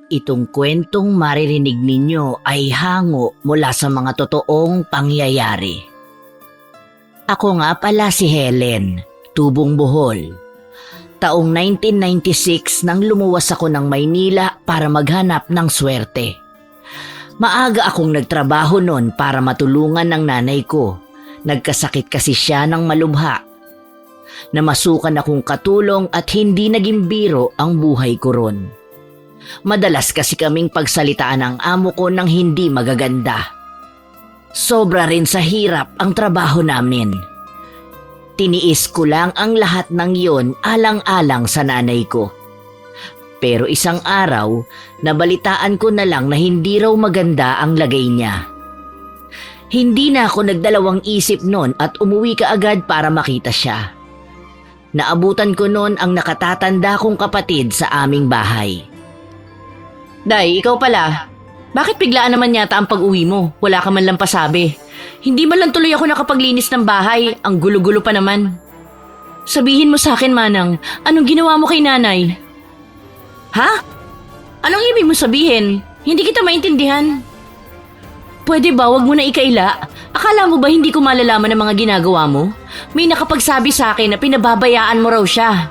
Itong kwentong maririnig ninyo ay hango mula sa mga totoong pangyayari. Ako nga pala si Helen, tubong Bohol. Taong 1996 nang lumuwas ako ng Maynila para maghanap ng swerte. Maaga akong nagtrabaho noon para matulungan ng nanay ko. Nagkasakit kasi siya ng malubha. Namasukan akong katulong at hindi naging biro ang buhay ko ron. Madalas kasi kaming pagsalitaan ng amo ko ng hindi magaganda. Sobra rin sa hirap ang trabaho namin. Tiniis ko lang ang lahat ng yon alang-alang sa nanay ko. Pero isang araw, nabalitaan ko na lang na hindi raw maganda ang lagay niya. Hindi na ako nagdalawang isip noon at umuwi kaagad para makita siya. Naabutan ko noon ang nakatatanda kong kapatid sa aming bahay. Day, ikaw pala. Bakit biglaan naman yata ang pag-uwi mo? Wala ka man lang pasabi. Hindi man lang tuloy ako nakapaglinis ng bahay. Ang gulo-gulo pa naman. Sabihin mo sa akin, Manang, anong ginawa mo kay nanay? Ha? Anong ibig mo sabihin? Hindi kita maintindihan. Pwede ba wag mo na ikaila? Akala mo ba hindi ko malalaman ang mga ginagawa mo? May nakapagsabi sa akin na pinababayaan mo raw siya.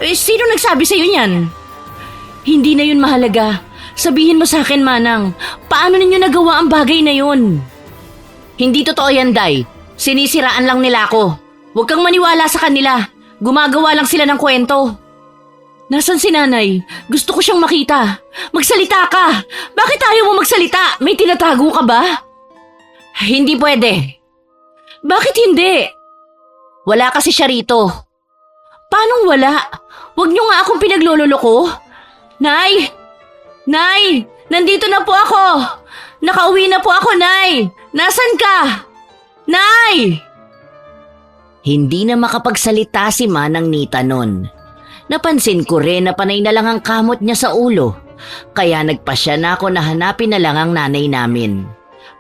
Sino nagsabi sa'yo niyan? Hindi na yun mahalaga. Sabihin mo sa akin, Manang, paano ninyo nagawa ang bagay na yun? Hindi totoo yan, Day. Sinisiraan lang nila ako. Huwag kang maniwala sa kanila. Gumagawa lang sila ng kwento. Nasaan si nanay? Gusto ko siyang makita. Magsalita ka! Bakit ayaw mo magsalita? May tinatago ka ba? Hindi pwede. Bakit hindi? Wala kasi siya rito. Paanong wala? Huwag niyo nga akong pinaglololoko. Nay! Nay! Nandito na po ako! Nakauwi na po ako, Nay! Nasaan ka? Nay! Hindi na makapagsalita si Manang Nita nun. Napansin ko rin na panay na lang ang kamot niya sa ulo. Kaya nagpasya na ako na hanapin na lang ang nanay namin.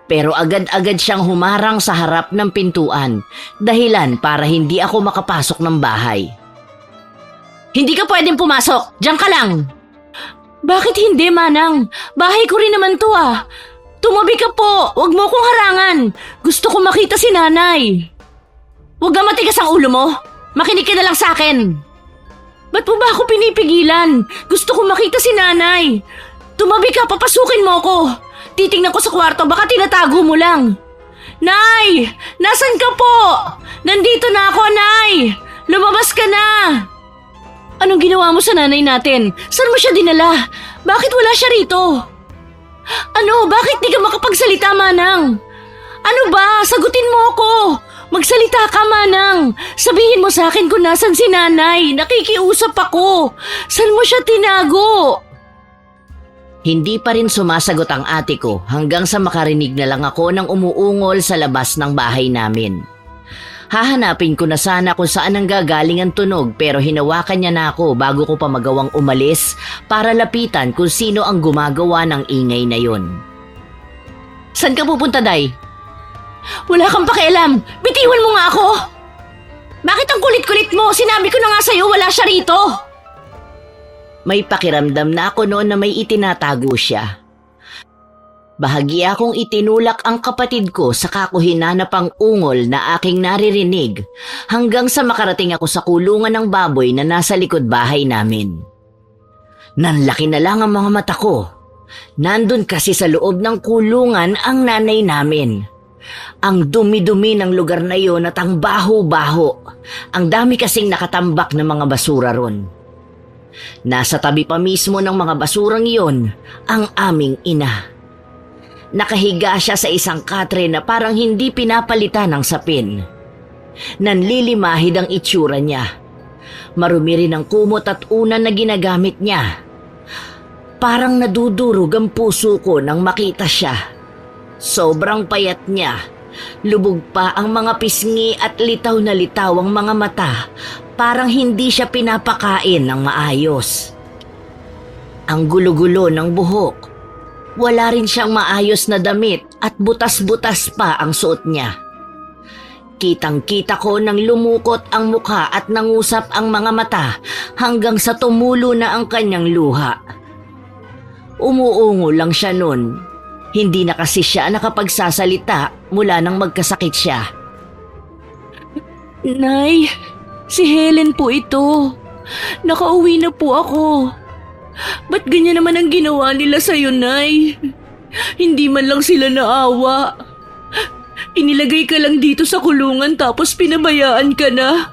Pero agad-agad siyang humarang sa harap ng pintuan. Dahilan para hindi ako makapasok ng bahay. Hindi ka pwedeng pumasok! Diyan ka lang! Bakit hindi, Manang? Bahay ko rin naman to ah. Tumabi ka po. Huwag mo akong harangan. Gusto ko makita si nanay. Huwag ka matigas ang ulo mo. Makinig ka na lang sa akin. Ba't mo ba ako pinipigilan? Gusto ko makita si nanay. Tumabi ka, papasukin mo ako. Titingnan ko sa kwarto, baka tinatago mo lang. Nay! Nasaan ka po? Nandito na ako, Nay! Lumabas ka na! Anong ginawa mo sa nanay natin? Saan mo siya dinala? Bakit wala siya rito? Ano? Bakit di ka makapagsalita, Manang? Ano ba? Sagutin mo ako! Magsalita ka, Manang! Sabihin mo sa akin kung nasan si nanay. Nakikiusap ako. Saan mo siya tinago? Hindi pa rin sumasagot ang ate ko hanggang sa makarinig na lang ako ng umuungol sa labas ng bahay namin. Hahanapin ko na sana kung saan ang gagaling ang tunog pero hinawakan niya na ako bago ko pa magawang umalis para lapitan kung sino ang gumagawa ng ingay na yon. Saan ka pupunta, Day? Wala kang pakialam! Bitiwan mo nga ako! Bakit ang kulit-kulit mo? Sinabi ko na nga sa'yo wala siya rito! May pakiramdam na ako noon na may itinatago siya. Bahagya akong itinulak ang kapatid ko sa kakuhinanapang ungol na aking naririnig hanggang sa makarating ako sa kulungan ng baboy na nasa likod bahay namin. Nanlaki na lang ang mga mata ko. Nandun kasi sa loob ng kulungan ang nanay namin. Ang dumi-dumi ng lugar na iyon at ang baho-baho. Ang dami kasing nakatambak na mga basura ron. Nasa tabi pa mismo ng mga basurang iyon ang aming ina. Nakahiga siya sa isang katre na parang hindi pinapalitan ng sapin. Nanlilimahid ang itsura niya. Marumi rin ang kumot at unan na ginagamit niya. Parang nadudurog ang puso ko nang makita siya. Sobrang payat niya. Lubog pa ang mga pisngi at litaw na litaw ang mga mata. Parang hindi siya pinapakain ng maayos. Ang gulo-gulo ng buhok. Wala rin siyang maayos na damit at butas-butas pa ang suot niya. Kitang-kita ko nang lumukot ang mukha at nangusap ang mga mata hanggang sa tumulo na ang kanyang luha. Umuungo lang siya nun. Hindi na kasi siya nakapagsasalita mula nang magkasakit siya. Nay, si Helen po ito. Nakauwi na po ako. Ba't ganyan naman ang ginawa nila sa'yo, Nay? Hindi man lang sila naawa. Inilagay ka lang dito sa kulungan tapos pinabayaan ka na.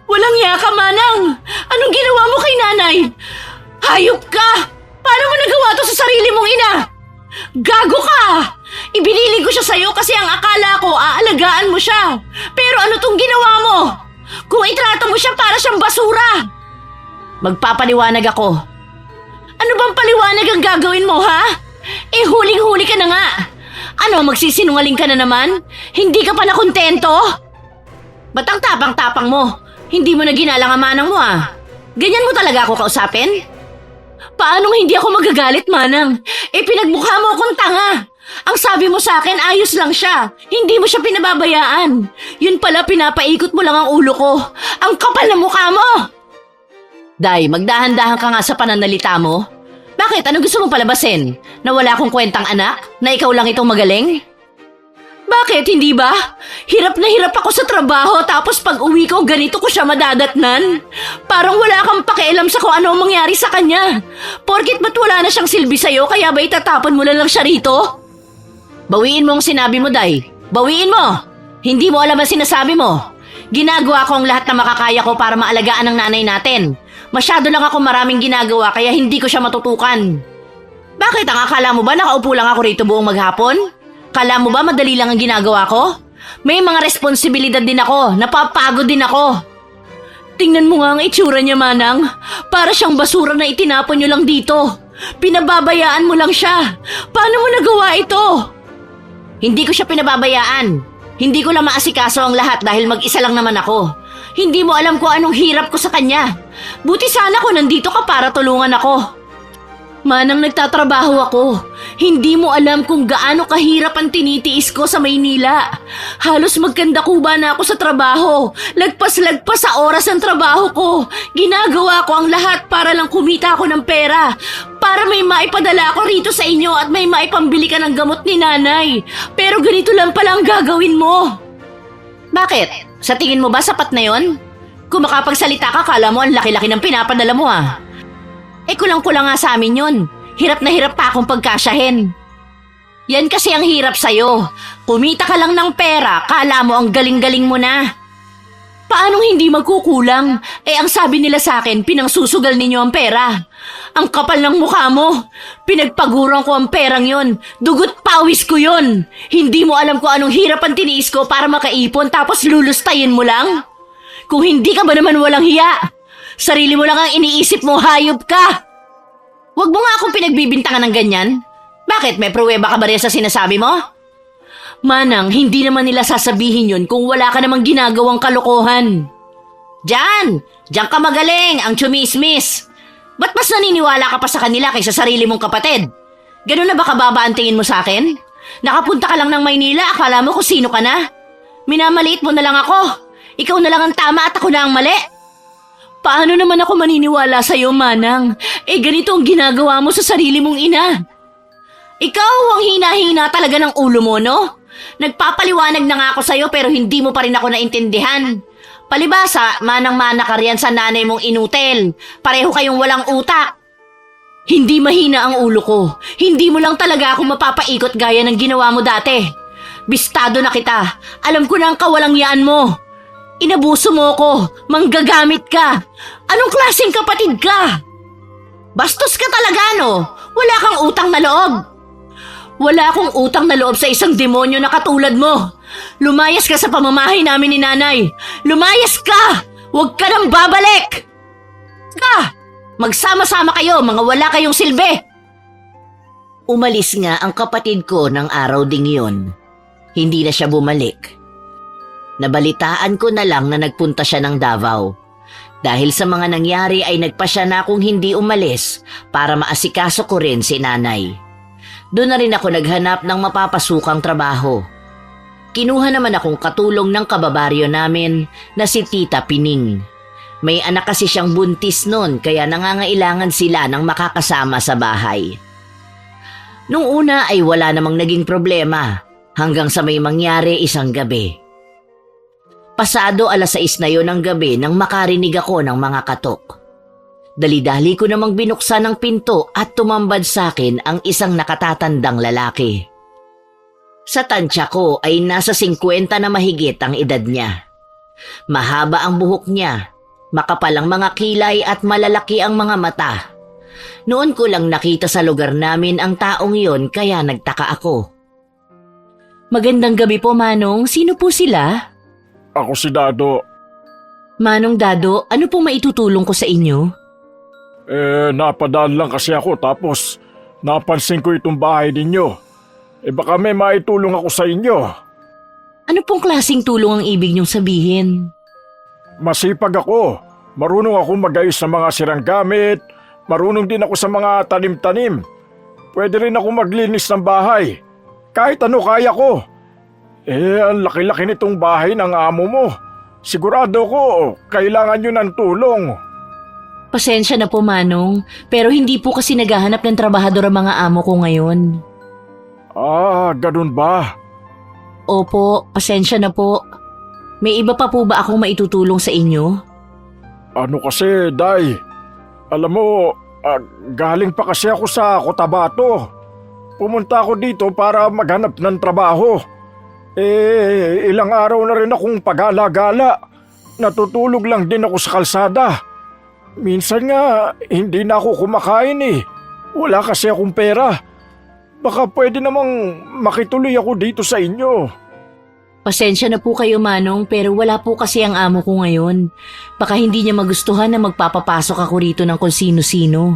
Walang iya ka, Manang! Anong ginawa mo kay Nanay? Hayop ka! Paano mo nagawa to sa sarili mong ina? Gago ka! Ibinili ko siya sa'yo kasi ang akala ko aalagaan mo siya. Pero ano tong ginawa mo? Kung itrato mo siya para siyang basura. Magpapaliwanag ako. Ano bang paliwanag ang gagawin mo, ha? Eh huling-huli ka na nga. Ano, magsisinungaling ka na naman? Hindi ka pa nakontento? Ba't ang tapang-tapang mo? Hindi mo na ginalang ang manang mo, ah. Ganyan mo talaga ako kausapin? Paanong hindi ako magagalit, Manang? Eh pinagmukha mo akong tanga. Ang sabi mo sa akin, ayos lang siya. Hindi mo siya pinababayaan. Yun pala, pinapaikot mo lang ang ulo ko. Ang kapal na mukha mo! Day, magdahan-dahan ka nga sa pananalita mo. Bakit? Ano gusto mong palabasin? Na wala akong kwentang anak? Na ikaw lang itong magaling? Bakit? Hindi ba? Hirap na hirap ako sa trabaho tapos pag uwi ko ganito ko siya madadatnan. Parang wala kang pakialam sa kung ano ang mangyari sa kanya. Porkit ba't wala na siyang silbi sa'yo kaya ba itatapon mo lang siya rito? Bawiin mo ang sinabi mo, Day. Bawiin mo! Hindi mo alam ang sinasabi mo. Ginagawa ko ang lahat na makakaya ko para maalagaan ang nanay natin. Masyado lang ako maraming ginagawa kaya hindi ko siya matutukan. Bakit? Ang akala mo ba nakaupo lang ako rito buong maghapon? Kala mo ba madali lang ang ginagawa ko? May mga responsibilidad din ako. Napapagod din ako. Tingnan mo nga ang itsura niya, Manang. Para siyang basura na itinapon niyo lang dito. Pinababayaan mo lang siya. Paano mo nagawa ito? Hindi ko siya pinababayaan. Hindi ko lang maasikaso ang lahat dahil mag-isa lang naman ako. Hindi mo alam kung anong hirap ko sa kanya. Buti sana kung nandito ka para tulungan ako. Manang, nagtatrabaho ako. Hindi mo alam kung gaano kahirap ang tinitiis ko sa Maynila. Halos magkandakuba na ako sa trabaho. Lagpas-lagpas sa oras ng trabaho ko. Ginagawa ko ang lahat para lang kumita ako ng pera. Para may maipadala ako rito sa inyo at may maipambili ka ng gamot ni nanay. Pero ganito lang pala ang gagawin mo. Bakit? Sa tingin mo ba sapat na yon? Kung makapagsalita ka, kala mo ang laki-laki ng pinapadala mo, ha? Eh kulang-kulang nga sa amin yun. Hirap na hirap pa akong pagkasyahin. Yan kasi ang hirap sa'yo. Kumita ka lang ng pera, kala mo ang galing-galing mo na. Paanong hindi magkukulang? Eh ang sabi nila sa akin, pinangsusugal ninyo ang pera. Ang kapal ng mukha mo. Pinagpaguran ko ang perang yon. Dugot pawis ko yon. Hindi mo alam kung anong hirap ang tiniis ko para makaipon tapos lulustayin mo lang? Kung hindi ka ba naman walang hiya? Sarili mo lang ang iniisip mo, hayop ka! Huwag mo nga akong pinagbibintangan ng ganyan. Bakit? May pruweba ka ba rin sa sinasabi mo? Manang, hindi naman nila sasabihin yun kung wala ka namang ginagawang kalokohan. Diyan ka magaling, ang chumismis. Ba't mas naniniwala ka pa sa kanila kaysa sarili mong kapatid? Ganun na ba kababa ang tingin mo sa akin? Nakapunta ka lang ng Maynila, akala mo kung sino ka na? Minamaliit mo na lang ako. Ikaw na lang ang tama at ako na ang mali. Paano naman ako maniniwala sa'yo, Manang? Eh ganito ang ginagawa mo sa sarili mong ina. Ikaw ang hina-hina talaga ng ulo mo, no? Nagpapaliwanag na nga ako sa'yo pero hindi mo pa rin ako naintindihan. Palibasa, manang-mana ka riyan sa nanay mong inutil. Pareho kayong walang utak. Hindi mahina ang ulo ko. Hindi mo lang talaga ako mapapaikot gaya ng ginawa mo dati. Bistado na kita. Alam ko na ang kawalangyaan mo. Inabuso mo ko. Manggagamit ka. Anong klaseng kapatid ka? Bastos ka talaga, no? Wala kang utang na loob. Wala akong utang na loob sa isang demonyo na katulad mo. Lumayas ka sa pamamahay namin ni nanay. Lumayas ka! Huwag ka nang babalik! Ka! Magsama-sama kayo, mga wala kayong silbi! Umalis nga ang kapatid ko ng araw ding yun. Hindi na siya bumalik. Nabalitaan ko na lang na nagpunta siya ng Davao. Dahil sa mga nangyari ay nagpasya na akong hindi umalis para maasikaso ko rin si nanay. Doon na rin ako naghanap ng mapapasukang trabaho. Kinuha naman akong katulong ng kababaryo namin na si Tita Pining. May anak kasi siyang buntis nun kaya nangangailangan sila ng makakasama sa bahay. Nung una ay wala namang naging problema hanggang sa may mangyari isang gabi. Pasado 6:00 na yon ng gabi nang makarinig ako ng mga katok. Dali-dali ko namang binuksan ang pinto at tumambad sa akin ang isang nakatatandang lalaki. Sa tansya ko ay nasa 50 na mahigit ang edad niya. Mahaba ang buhok niya, makapal ang mga kilay at malalaki ang mga mata. Noon ko lang nakita sa lugar namin ang taong yon kaya nagtaka ako. Magandang gabi po, Manong. Sino po sila? Ako si Dado. Manong Dado, ano pong maitutulong ko sa inyo? Napadaan lang kasi ako tapos napansin ko itong bahay ninyo. Baka may maitulong ako sa inyo. Ano pong klaseng tulong ang ibig niyong sabihin? Masipag ako. Marunong ako mag-ayos ng mga sirang gamit. Marunong din ako sa mga tanim-tanim. Pwede rin ako maglinis ng bahay. Kahit ano kaya ko. Ang laki-laki nitong bahay ng amo mo. Sigurado ko, kailangan nyo ng tulong. Pasensya na po, Manong, pero hindi po kasi naghahanap ng trabahador ang mga amo ko ngayon. Ganun ba? Opo, pasensya na po. May iba pa po ba akong maitutulong sa inyo? Ano kasi, Day? Alam mo, galing pa kasi ako sa Cotabato. Pumunta ako dito para maghanap ng trabaho. Ilang araw na rin akong pagala-gala. Natutulog lang din ako sa kalsada. Minsan nga, hindi na ako kumakain eh. Wala kasi akong pera. Baka pwede namang makituloy ako dito sa inyo. Pasensya na po kayo, Manong, pero wala po kasi ang amo ko ngayon. Baka hindi niya magustuhan na magpapapasok ako rito ng kung sino-sino.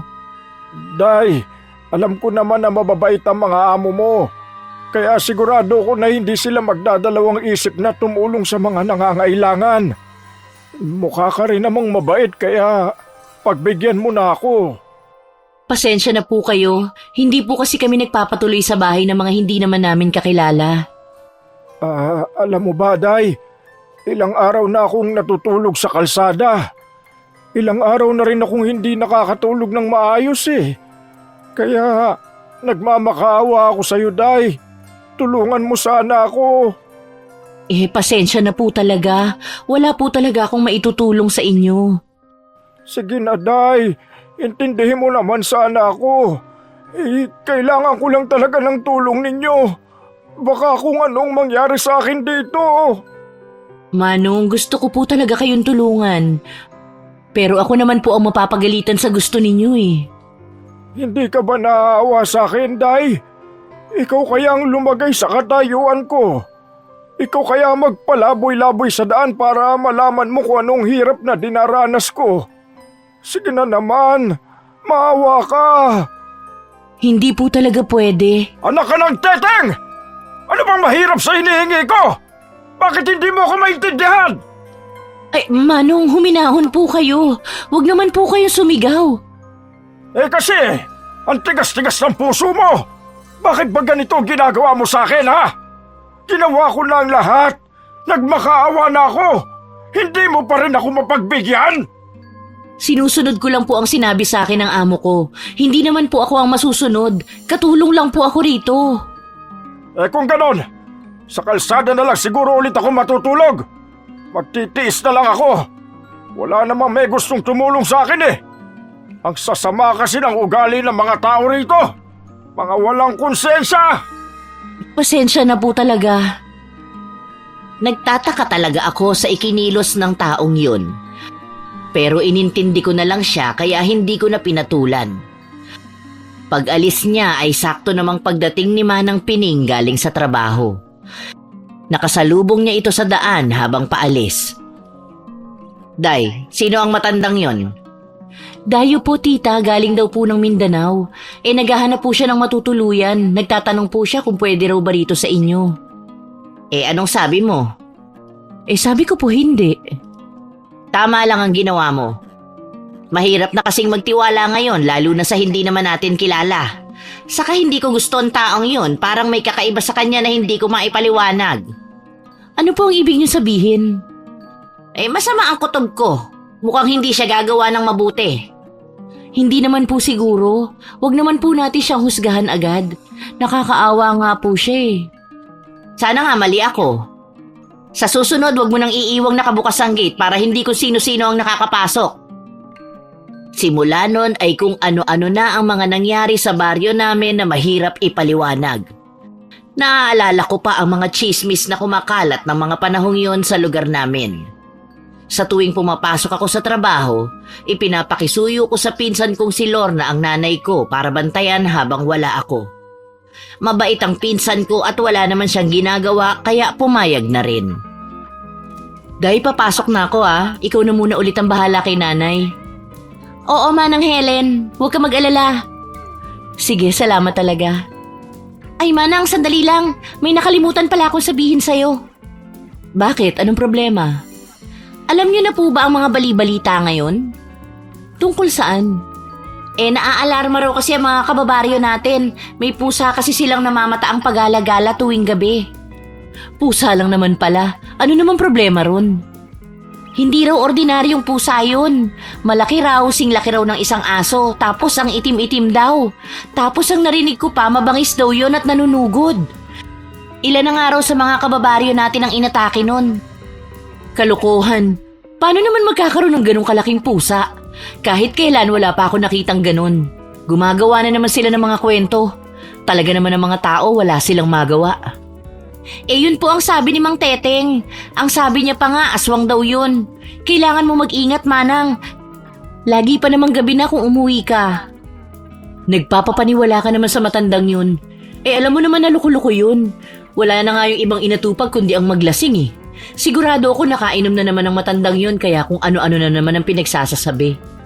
Day, alam ko naman na mababait ang mga amo mo. Kaya sigurado ko na hindi sila magdadalawang isip na tumulong sa mga nangangailangan. Mukha ka rin namang mabait kaya pagbigyan mo na ako. Pasensya na po kayo. Hindi po kasi kami nagpapatuloy sa bahay ng mga hindi naman namin kakilala. Alam mo ba, Day? Ilang araw na akong natutulog sa kalsada. Ilang araw na rin akong hindi nakakatulog ng maayos eh. Kaya nagmamakaawa ako sa iyo, Day. Tulungan mo sana ako. Pasensya na po talaga. Wala po talaga akong maitutulong sa inyo. Sige na, Day. Intindihin mo naman sana ako. Kailangan ko lang talaga ng tulong ninyo. Baka kung anong mangyari sa akin dito. Manong, gusto ko po talaga kayong tulungan. Pero ako naman po ang mapapagalitan sa gusto ninyo eh. Hindi ka ba naawa sa akin, Day? Ikaw kaya ang lumagay sa katayuan ko. Ikaw kaya magpalaboy-laboy sa daan para malaman mo kung anong hirap na dinaranas ko. Sige na naman, maawa ka. Hindi po talaga pwede. Anak ka ng teteng! Ano bang mahirap sa hinihingi ko? Bakit hindi mo ako maintindihan? Ay, Manong, huminahon po kayo. Huwag naman po kayo sumigaw. Kasi, ang tigas-tigas ng puso mo. Bakit ba ganito ang ginagawa mo sa akin, ha? Ginawa ko na ang lahat. Nagmakaawa na ako. Hindi mo pa rin ako mapagbigyan? Sinusunod ko lang po ang sinabi sa akin ng amo ko. Hindi naman po ako ang masusunod. Katulong lang po ako rito. Kung ganon, sa kalsada na lang siguro ulit ako matutulog. Magtitiis na lang ako. Wala namang may gustong tumulong sa akin eh. Ang sasama kasi ng ugali ng mga tao rito. Mga walang konsensya. Pasensya na po talaga. Nagtataka talaga ako sa ikinilos ng taong yun. Pero inintindi ko na lang siya kaya hindi ko na pinatulan. Pag-alis niya ay sakto namang pagdating ni Manang Pining galing sa trabaho. Nakasalubong niya ito sa daan habang paalis. Day, sino ang matandang yon? Dayo po, tita, galing daw po ng Mindanao. Naghahanap po siya ng matutuluyan. Nagtatanong po siya kung pwede raw ba rito sa inyo. Anong sabi mo? Sabi ko po hindi. Tama lang ang ginawa mo. Mahirap na kasing magtiwala ngayon lalo na sa hindi naman natin kilala. Saka hindi ko gusto ang taong yun, parang may kakaiba sa kanya na hindi ko maipaliwanag. Ano po ang ibig niyo sabihin? Masama ang kutob ko. Mukhang hindi siya gagawa ng mabuti. Hindi naman po siguro. Huwag naman po natin siyang husgahan agad. Nakakaawa nga po siya eh. Sana nga mali ako. Sa susunod, wag mo nang iiwang nakabukas ang gate para hindi kung sino-sino ang nakakapasok. Simula nun ay kung ano-ano na ang mga nangyari sa baryo namin na mahirap ipaliwanag. Naaalala ko pa ang mga chismis na kumakalat ng mga panahong yon sa lugar namin. Sa tuwing pumapasok ako sa trabaho, ipinapakisuyo ko sa pinsan kong si Lorna ang nanay ko para bantayan habang wala ako. Mabait ang pinsan ko at wala naman siyang ginagawa kaya pumayag na rin. Day, papasok na ako ah. Ikaw na muna ulit ang bahala kay nanay. Oo, Manang Helen. Huwag ka mag-alala. Sige, salamat talaga. Ay, Manang, sandali lang. May nakalimutan pala akong sabihin sa'yo. Bakit? Anong problema? Alam niyo na po ba ang mga bali-balita ngayon? Tungkol saan? Naaalarma raw kasi ang mga kababaryo natin. May pusa kasi silang namamataang pagala-gala tuwing gabi. Pusa lang naman pala. Ano naman problema ron? Hindi raw ordinaryong pusa yun. Malaki raw, singlaki raw ng isang aso, tapos ang itim-itim daw. Tapos ang narinig ko pa, mabangis daw yun at nanunugod. Ilan na nga raw sa mga kababaryo natin ang inatake nun. Kalokohan. Paano naman magkakaroon ng ganong kalaking pusa? Kahit kailan wala pa ako nakitang ganon. Gumagawa na naman sila ng mga kwento. Talaga naman ng mga tao wala silang magawa. Yun po ang sabi ni Mang Teteng. Ang sabi niya pa nga, aswang daw yun. Kailangan mo mag-ingat, Manang. Lagi pa namang gabi na kung umuwi ka. Nagpapapaniwala ka naman sa matandang yun. Alam mo naman na luko-luko yun. Wala na nga yung ibang inatupag kundi ang maglasing eh. Sigurado ako nakainom na naman ng matandang yun kaya kung ano-ano na naman ang pinagsasasabi.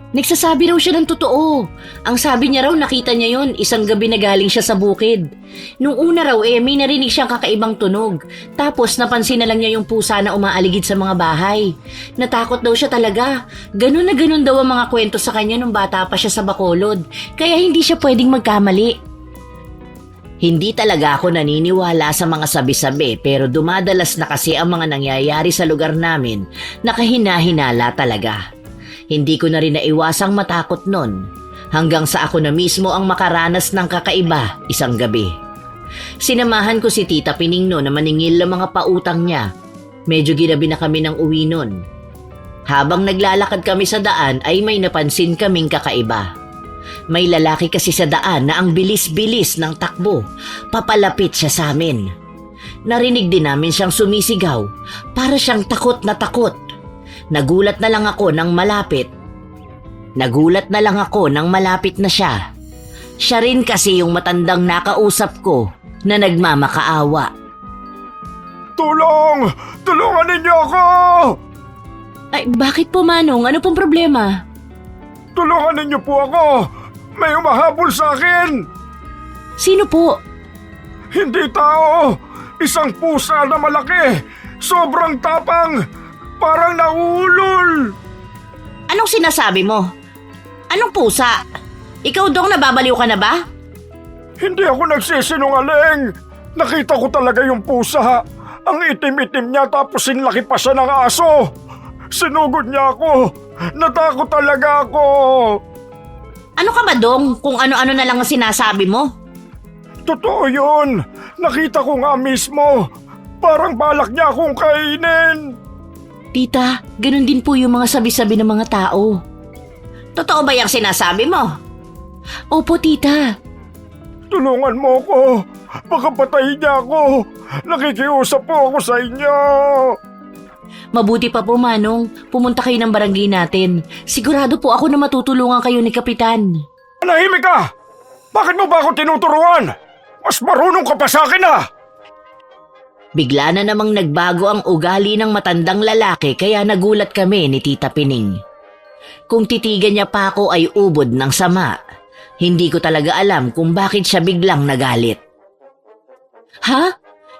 Nagsasabi raw siya ng totoo. Ang sabi niya raw nakita niya yon isang gabi na galing siya sa bukid. Nung una raw may narinig siyang kakaibang tunog. Tapos napansin na lang niya yung pusa na umaaligid sa mga bahay. Natakot daw siya talaga. Ganun na ganun daw ang mga kwento sa kanya nung bata pa siya sa Bacolod. Kaya hindi siya pwedeng magkamali. Hindi talaga ako naniniwala sa mga sabi-sabi pero dumadalas na kasi ang mga nangyayari sa lugar namin na kahina-hinala talaga. Hindi ko na rin naiwasang matakot nun hanggang sa ako na mismo ang makaranas ng kakaiba isang gabi. Sinamahan ko si Tita Pining noon na maningil ng mga pautang niya. Medyo ginabi na kami ng uwi nun. Habang naglalakad kami sa daan ay may napansin kaming kakaiba. May lalaki kasi sa daan na ang bilis-bilis ng takbo. Papalapit siya sa amin. Narinig din namin siyang sumisigaw. Para siyang takot na takot. Nagulat na lang ako nang malapit na siya. Siya rin kasi yung matandang nakausap ko na nagmamakaawa. Tulong! Tulungan ninyo ako! Ay, bakit po Manong? Ano pong problema? Tulungan ninyo po ako! May umahabol sa akin! Sino po? Hindi tao! Isang pusa na malaki! Sobrang tapang! Parang nauulol! Anong sinasabi mo? Anong pusa? Ikaw dong nababaliw ka na ba? Hindi ako nagsisinungaling! Nakita ko talaga yung pusa! Ang itim-itim niya tapos sinlaki pa siya ng aso! Sinugod niya ako! Natakot talaga ako! Ano ka ba dong kung ano-ano na lang ang sinasabi mo? Totoo yun! Nakita ko nga mismo! Parang balak niya akong kainin! Tita, ganun din po yung mga sabi-sabi ng mga tao. Totoo ba yung sinasabi mo? Opo, tita. Tulungan mo ko! Baka patayin niya ako! Nakikiusap po ako sa inyo! Mabuti pa po, Manong. Pumunta kayo ng barangay natin. Sigurado po ako na matutulungan kayo ni Kapitan. Manahimik ka! Bakit mo ba ako tinuturuan? Mas marunong ka pa sa akin ah! Bigla na namang nagbago ang ugali ng matandang lalaki kaya nagulat kami ni Tita Pining. Kung titigan niya pa ako ay ubod ng sama. Hindi ko talaga alam kung bakit siya biglang nagalit. Ha?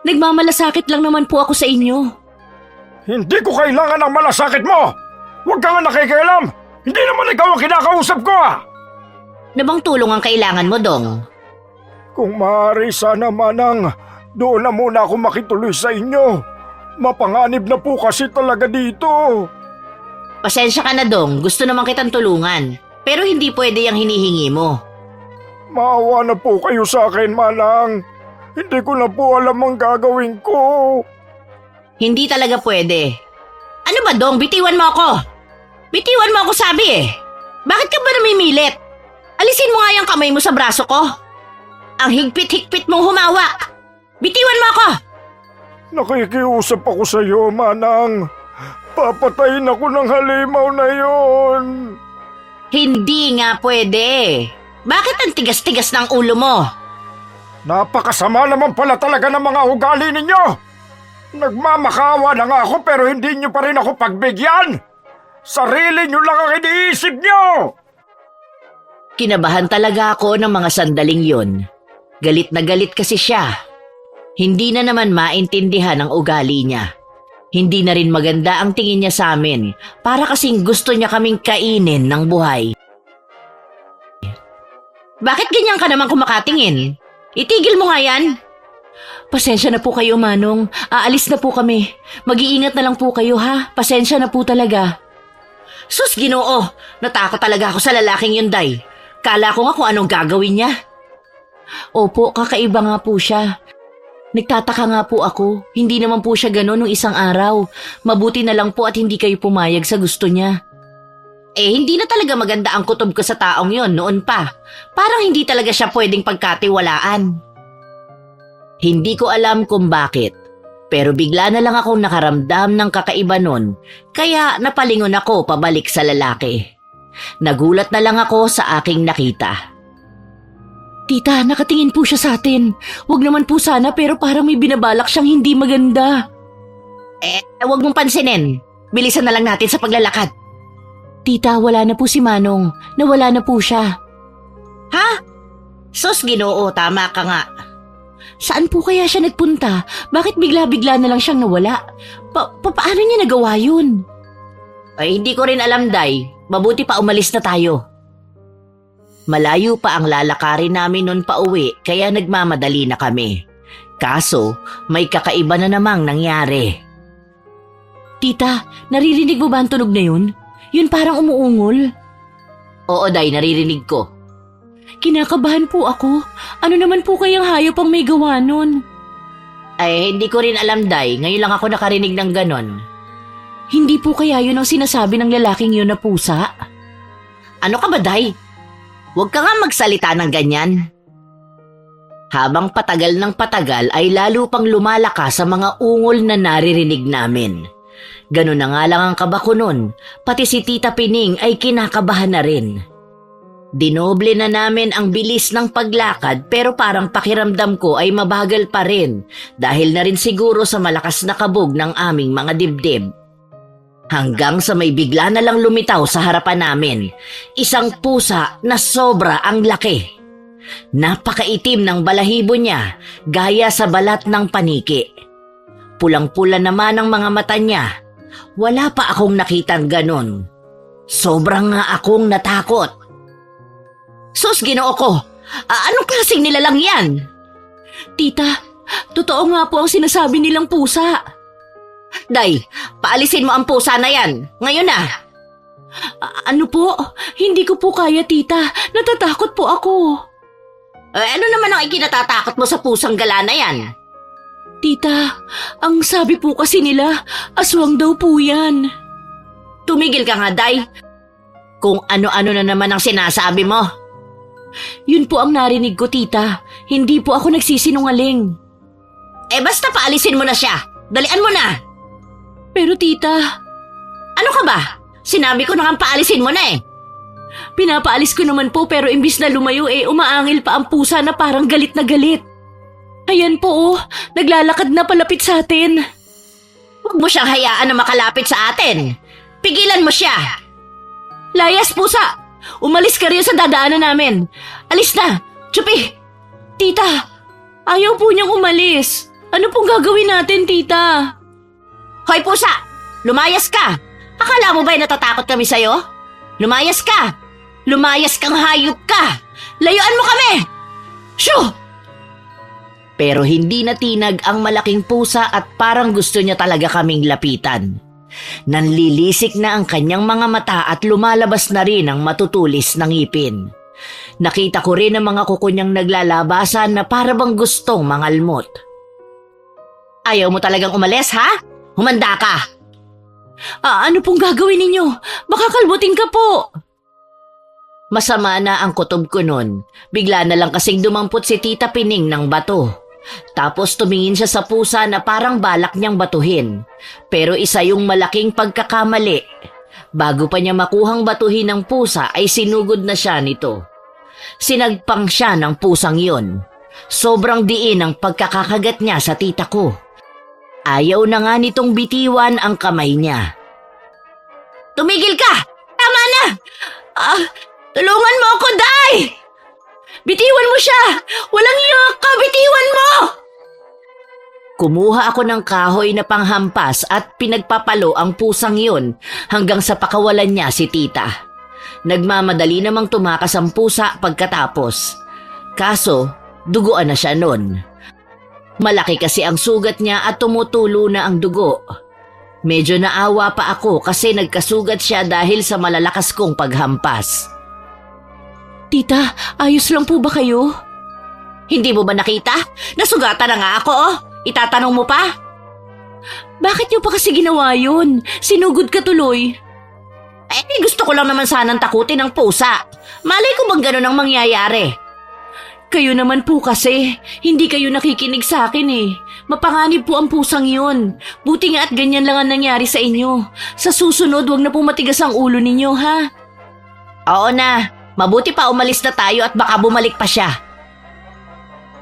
Nagmamalasakit lang naman po ako sa inyo. Hindi ko kailangan ng malasakit mo! Huwag ka nga nakikialam! Hindi naman ikaw ang kinakausap ko ah! Na bang tulong ang kailangan mo, Dong? Kung maaari sana Manang, doon na muna ako makituloy sa inyo. Mapanganib na po kasi talaga dito. Pasensya ka na dong, gusto naman kitang tulungan. Pero hindi pwede yung hinihingi mo. Maawa na po kayo sa akin, Manang. Hindi ko na po alam ang gagawin ko. Hindi talaga pwede. Ano ba dong, bitiwan mo ako? Bitiwan mo ako sabi eh. Bakit ka ba namimilit? Alisin mo nga yung kamay mo sa braso ko. Ang higpit-higpit mong humawak. Bitiwan mo ako! Nakikiusap ako sa iyo, Manang. Papatayin ako ng halimaw na yon. Hindi nga pwede. Bakit ang tigas-tigas ng ulo mo? Napakasama naman pala talaga ng mga ugali ninyo. Nagmamakawa na nga ako pero hindi nyo pa rin ako pagbigyan. Sarili nyo lang ang iniisip nyo. Kinabahan talaga ako ng mga sandaling yon. Galit na galit kasi siya. Hindi na naman maintindihan ang ugali niya. Hindi na rin maganda ang tingin niya sa amin para kasing gusto niya kaming kainin ng buhay. Bakit ganyan ka naman kumakatingin? Itigil mo nga yan. Pasensya na po kayo, Manong. Aalis na po kami. Mag-iingat na lang po kayo, ha? Pasensya na po talaga. Sus, Ginoo! Natakot talaga ako sa lalaking yun, Day. Kala ko nga kung anong gagawin niya. Opo, kakaiba nga po siya. Nagtataka nga po ako. Hindi naman po siya gano'n nung isang araw. Mabuti na lang po at hindi kayo pumayag sa gusto niya. Hindi na talaga maganda ang kutob ko sa taong yon noon pa. Parang hindi talaga siya pwedeng pagkatiwalaan. Hindi ko alam kung bakit. Pero bigla na lang akong nakaramdam ng kakaiba nun. Kaya napalingon ako pabalik sa lalaki. Nagulat na lang ako sa aking nakita. Tita, nakatingin po siya sa atin. Huwag naman po sana pero parang may binabalak siyang hindi maganda. Huwag mong pansinin. Bilisan na lang natin sa paglalakad. Tita, wala na po si Manong. Nawala na po siya. Ha? Sus, Ginoo, tama ka nga. Saan po kaya siya nagpunta? Bakit bigla-bigla na lang siyang nawala? Paano niya nagawa yun? Hindi ko rin alam, Day. Mabuti pa umalis na tayo. Malayo pa ang lalakarin namin noon pa uwi kaya nagmamadali na kami. Kaso, may kakaiba na namang nangyari. Tita, naririnig mo ba ang tunog na yun? Yun parang umuungol. Oo, Day, naririnig ko. Kinakabahan po ako. Ano naman po kayang hayop ang may gawa nun? Hindi ko rin alam, Day. Ngayon lang ako nakarinig ng ganon. Hindi po kaya yun ang sinasabi ng lalaking yun na pusa? Ano ka ba, Day? Huwag ka nga magsalita ng ganyan. Habang patagal ng patagal ay lalo pang lumalakas sa mga ungol na naririnig namin. Ganun na nga lang ang kaba ko nun, pati si Tita Pining ay kinakabahan na rin. Dinoble na namin ang bilis ng paglakad pero parang pakiramdam ko ay mabagal pa rin dahil na rin siguro sa malakas na kabog ng aming mga dibdib. Hanggang sa may bigla na lang lumitaw sa harapan namin, isang pusa na sobra ang laki. Napakaitim ng balahibo niya, gaya sa balat ng paniki. Pulang-pula naman ang mga mata niya. Wala pa akong nakitang ganon. Sobrang nga akong natakot. Sus, Ginoo ko! Anong klaseng nilalang yan? Tita, totoo nga po ang sinasabi nilang pusa. Day, paalisin mo ang pusa na yan. Ngayon na. Ano po? Hindi ko po kaya, tita. Natatakot po ako. Ano naman ang ikinatatakot mo sa pusang gala na yan? Tita, ang sabi po kasi nila, aswang daw po yan. Tumigil ka nga, Day. Kung ano-ano na naman ang sinasabi mo. Yun po ang narinig ko, tita. Hindi po ako nagsisinungaling. Basta paalisin mo na siya. Dalian mo na. Pero tita... Ano ka ba? Sinabi ko na kang paalisin mo na eh. Pinapaalis ko naman po pero imbis na lumayo umaangil pa ang pusa na parang galit na galit. Ayan po naglalakad na palapit sa atin. Huwag mo siyang hayaan na makalapit sa atin. Pigilan mo siya. Layas, pusa! Umalis ka rin sa dadaanan namin. Alis na! Chupi! Tita! Ayaw po niyang umalis. Ano pong gagawin natin, tita? Hoy, pusa! Lumayas ka! Akala mo ba'y natatakot kami sa'yo? Lumayas ka! Lumayas kang hayop ka! Layuan mo kami! Shoo! Pero hindi natinag ang malaking pusa at parang gusto niya talaga kaming lapitan. Nanlilisik na ang kanyang mga mata at lumalabas na rin ang matutulis na ngipin. Nakita ko rin ang mga kuko niyang naglalabasan na para bang gustong mangalmot. Ayaw mo talagang umalis, ha? Humanda ka! Ano pong gagawin ninyo? Baka kalbutin ka po! Masama na ang kutob ko nun. Bigla na lang kasing dumampot si Tita Pining ng bato. Tapos tumingin siya sa pusa na parang balak niyang batuhin. Pero isa yung malaking pagkakamali. Bago pa niya makuhang batuhin ng pusa ay sinugod na siya nito. Sinagpang siya ng pusang yon. Sobrang diin ang pagkakakagat niya sa tita ko. Ayaw na nga nitong bitiwan ang kamay niya. Tumigil ka! Tama na! Tulungan mo ako, Day! Bitiwan mo siya! Walang iyo ka! Bitiwan mo! Kumuha ako ng kahoy na panghampas at pinagpapalo ang pusang yon hanggang sa pakawalan niya si tita. Nagmamadali namang tumakas ang pusa pagkatapos. Kaso, duguan na siya nun. Malaki kasi ang sugat niya at tumutulo na ang dugo. Medyo naawa pa ako kasi nagkasugat siya dahil sa malalakas kong paghampas. Tita, ayos lang po ba kayo? Hindi mo ba nakita? Nasugatan na nga ako, oh. Itatanong mo pa? Bakit niyo pa kasi ginawa yun? Sinugod ka tuloy. Gusto ko lang naman sanang takutin ang pusa. Malay ko bang ganun ang mangyayari? Kayo naman po kasi, hindi kayo nakikinig sa akin eh. Mapanganib po ang pusang yun. Buti nga at ganyan lang ang nangyari sa inyo. Sa susunod, wag na po matigas ang ulo ninyo, ha? Oo na, mabuti pa umalis na tayo at baka bumalik pa siya.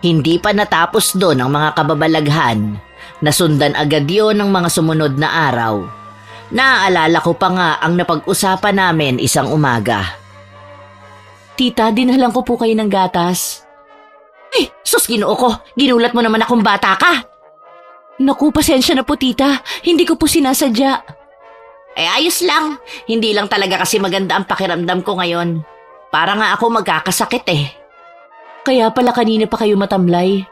Hindi pa natapos doon ang mga kababalaghan. Nasundan agad yon ng mga sumunod na araw. Naaalala ko pa nga ang napag-usapan namin isang umaga. Tita, dinhalan ko po kayo ng gatas. Sus, Ginoo ko, ginulat mo naman akong bata ka. Naku, pasensya na po tita, hindi ko po sinasadya. Ayos lang, hindi lang talaga kasi maganda ang pakiramdam ko ngayon. Para nga ako magkakasakit eh. Kaya pala kanina pa kayo matamlay.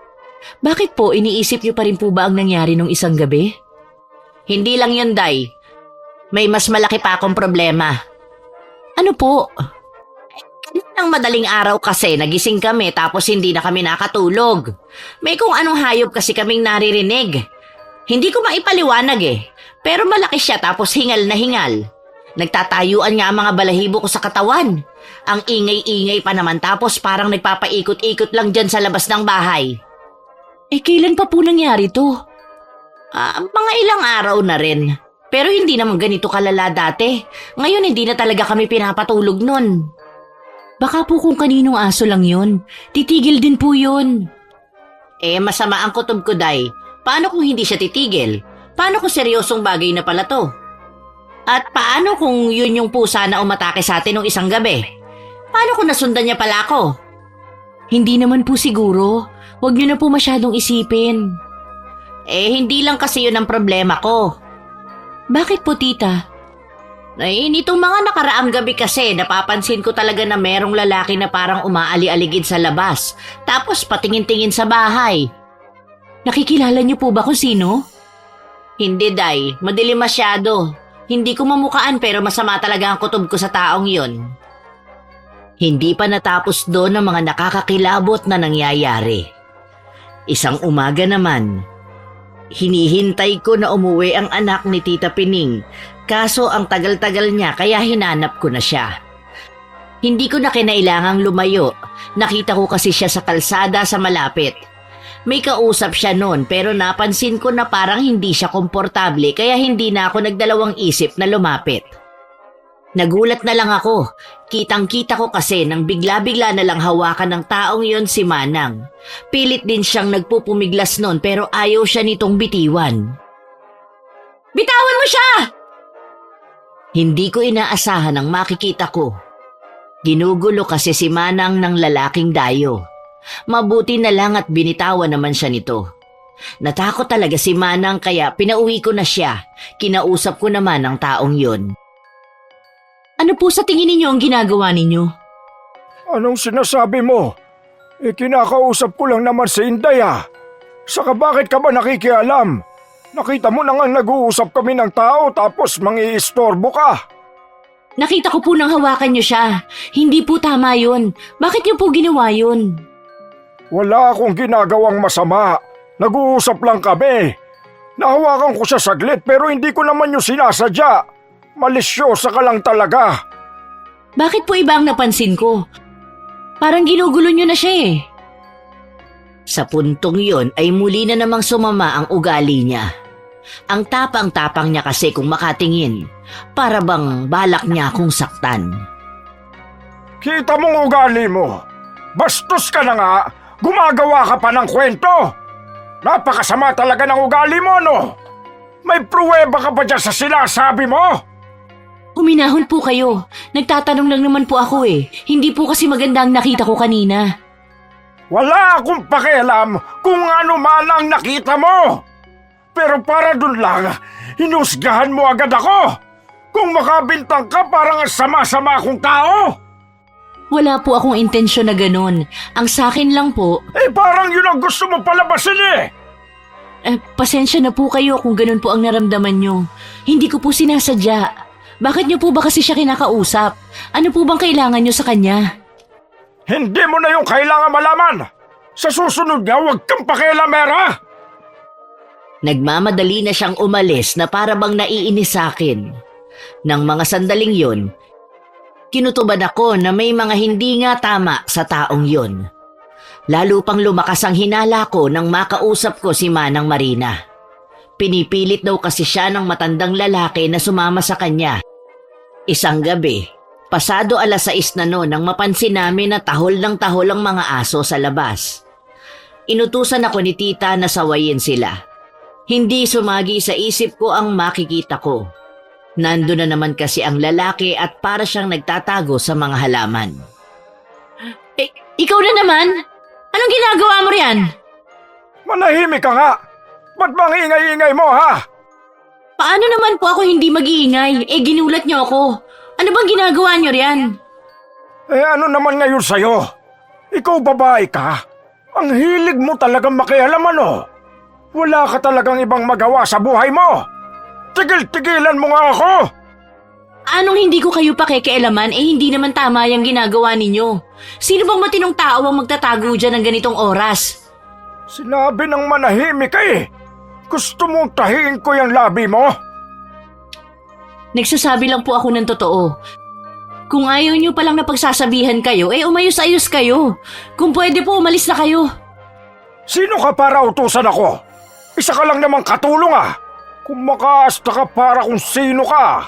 Bakit po, iniisip niyo pa rin po ba ang nangyari nung isang gabi? Hindi lang yun, Day. May mas malaki pa akong problema. Ano po? Nang madaling araw kasi nagising kami tapos hindi na kami nakatulog. May kung anong hayop kasi kaming naririnig. Hindi ko maipaliwanag eh. Pero malaki siya tapos hingal na hingal. Nagtatayuan nga ang mga balahibo ko sa katawan. Ang ingay-ingay pa naman tapos parang nagpapaikot-ikot lang dyan sa labas ng bahay. Kailan pa po nangyari to? Mga ilang araw na rin. Pero hindi naman ganito kalala dati. Ngayon hindi na talaga kami pinapatulog nun. Baka po kung kaninong aso lang yun. Titigil din po yun. Masama ang kutob ko, Day. Paano kung hindi siya titigil? Paano kung seryosong bagay na pala to? At paano kung yun yung pusa na umatake sa atin nung isang gabi? Paano kung nasundan niya pala ako? Hindi naman po siguro. Huwag niyo na po masyadong isipin. Hindi lang kasi yun ang problema ko. Bakit po, tita? Nitong mga nakaraang gabi kasi napapansin ko talaga na merong lalaki na parang umaali-aligid sa labas. Tapos patingin-tingin sa bahay. Nakikilala niyo po ba kung sino? Hindi, Day. Madilim masyado. Hindi ko mamukaan pero masama talaga ang kutob ko sa taong yun. Hindi pa natapos doon ang mga nakakakilabot na nangyayari. Isang umaga naman, hinihintay ko na umuwi ang anak ni Tita Pining. Kaso ang tagal-tagal niya kaya hinanap ko na siya. Hindi ko na kinailangang lumayo. Nakita ko kasi siya sa kalsada sa malapit. May kausap siya noon pero napansin ko na parang hindi siya komportable kaya hindi na ako nagdalawang isip na lumapit. Nagulat na lang ako. Kitang-kita ko kasi nang bigla-bigla na lang hawakan ng taong yon si Manang. Pilit din siyang nagpupumiglas noon pero ayaw siya nitong bitiwan. Bitawan mo siya! Hindi ko inaasahan ang makikita ko. Ginugulo kasi si Manang ng lalaking dayo. Mabuti na lang at binitawan naman siya nito. Natakot talaga si Manang kaya pinauwi ko na siya. Kinausap ko naman ang taong yun. Ano po sa tingin ninyo ang ginagawa ninyo? Anong sinasabi mo? Kinakausap ko lang naman si Inday ah. Saka bakit ka ba nakikialam? Nakita mo na nga nag-uusap kami ng tao tapos mangi-istorbo ka. Nakita ko po nang hawakan niyo siya. Hindi po tama yun. Bakit niyo po ginawa yun? Wala akong ginagawang masama. Nag-uusap lang kami. Nahawakan ko siya saglit pero hindi ko naman yung sinasadya. Malisyosa ka lang talaga. Bakit po iba ang napansin ko? Parang ginugulo niyo na siya eh. Sa puntong yon ay muli na namang sumama ang ugali niya. Ang tapang-tapang niya kasi kung makatingin, para bang balak niya akong saktan. Kita mong ugali mo. Bastos ka na nga. Gumagawa ka pa ng kwento. Napakasama talaga ng ugali mo, no? May pruweba ka ba dyan sa sinasabi mo? Huminahon po kayo. Nagtatanong lang naman po ako eh. Hindi po kasi maganda ang nakita ko kanina. Wala akong pakialam kung ano man ang nakita mo. Pero para dun lang, hinusgahan mo agad ako. Kung makabintang ka, parang sama-sama akong tao. Wala po akong intensyon na ganun. Ang sakin lang po, Parang yun ang gusto mo palabasin pasensya na po kayo kung ganun po ang naramdaman nyo. Hindi ko po sinasadya. Bakit nyo po ba kasi siya kinakausap? Ano po bang kailangan nyo sa kanya? Hindi mo na yung kailangan malaman. Sa susunod nga, huwag kang pakialamera. Nagmamadali na siyang umalis na para bang naiinis sa akin. Nang mga sandaling yon, kinutuban ako na may mga hindi nga tama sa taong yon. Lalo pang lumakas ang hinala ko nang makausap ko si Manang Marina. Pinipilit daw kasi siya ng matandang lalaki na sumama sa kanya. Isang gabi, pasado 6:00 na noon nang mapansin namin na tahol ng tahol ang mga aso sa labas. Inutusan ako ni tita na sawayin sila. Hindi sumagi sa isip ko ang makikita ko. Nando na naman kasi ang lalaki at para siyang nagtatago sa mga halaman. Ikaw na naman? Anong ginagawa mo riyan? Manahimik ka nga. Ba't bang ingay-ingay mo, ha? Paano naman po ako hindi mag-iingay? Ginulat niyo ako. Ano bang ginagawa niyo riyan? Ano naman ngayon sa'yo? Ikaw babae ka? Ang hilig mo talagang makialaman, oh. Wala ka talagang ibang magawa sa buhay mo. Tigil-tigilan mo nga ako. Anong hindi ko kayo pakikialaman hindi naman tama yung ginagawa ninyo? Sino bang matinong tao ang magtatago dyan ng ganitong oras? Sinabi ng manahimik ka eh. Gusto mong tahiin ko yung labi mo? Nagsasabi lang po ako ng totoo. Kung ayaw nyo palang napagsasabihan kayo, umayos-ayos kayo. Kung pwede po, umalis na kayo. Sino ka para utusan ako? Isa ka lang namang katulong ah. Kung makaasta ka para kung sino ka.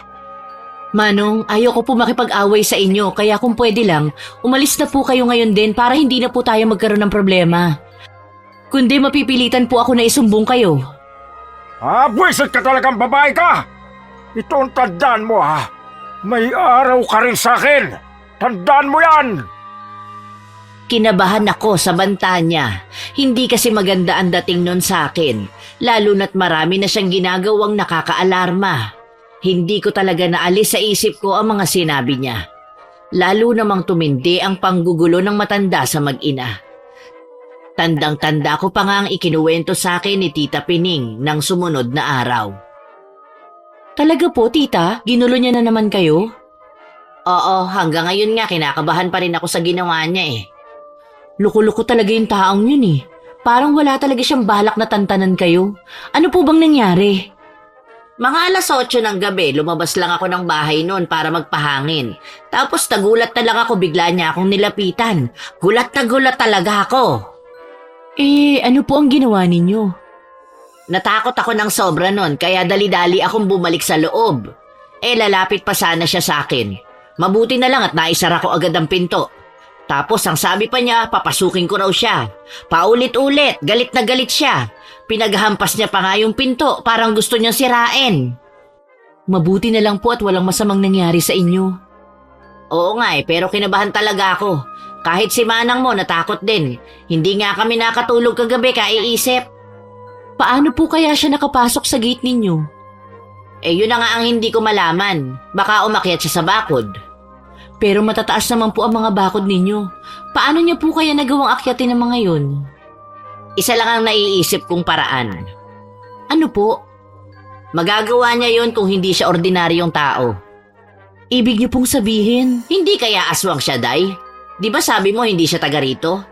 Manong, ayoko po makipag-away sa inyo, kaya kung pwede lang, umalis na po kayo ngayon din para hindi na po tayo magkaroon ng problema. Kundi mapipilitan po ako na isumbong kayo. Buwisit ka talagang babae ka! Ito ang tandaan mo ha. May araw ka rin sa akin. Tandaan mo yan! Kinabahan ako sa banta niya. Hindi kasi maganda ang dating nun sa akin, lalo na't marami na siyang ginagawang nakakaalarma. Hindi ko talaga naalis sa isip ko ang mga sinabi niya. Lalo namang tumindi ang panggugulo ng matanda sa mag-ina. Tandang-tanda ko pa nga ang ikinuwento sa akin ni Tita Pining ng sumunod na araw. Talaga po, tita? Ginulo niya na naman kayo? Oo, hanggang ngayon nga kinakabahan pa rin ako sa ginawa niya eh. Luko-luko talaga yung taong yun eh. Parang wala talaga siyang balak na tantanan kayo. Ano po bang nangyari? Mga 8:00 ng gabi, lumabas lang ako ng bahay noon para magpahangin. Tapos nagulat na lang ako, bigla niya akong nilapitan. Gulat na gulat talaga ako. Ano po ang ginawa ninyo? Natakot ako ng sobra noon kaya dali-dali akong bumalik sa loob. Lalapit pa sana siya sa akin. Mabuti na lang at naisara ko agad ang pinto. Tapos ang sabi pa niya, papasukin ko raw siya. Paulit-ulit, galit na galit siya. Pinaghampas niya pa nga yung pinto, parang gusto niyang sirain. Mabuti na lang po at walang masamang nangyari sa inyo. Oo nga pero kinabahan talaga ako. Kahit si Manang mo natakot din. Hindi nga kami nakatulog kagabi kaiisip. Paano po kaya siya nakapasok sa gate ninyo? Yun na nga ang hindi ko malaman. Baka umakyat siya sa bakod. Pero matataas naman po ang mga bakod ninyo. Paano niya po kaya nagawang akyatin ang mga yun? Isa lang ang naiisip kong paraan. Ano po? Magagawa niya yon kung hindi siya ordinaryong tao. Ibig niyo pong sabihin, Hindi kaya aswang siya, Day? Di ba sabi mo hindi siya taga rito?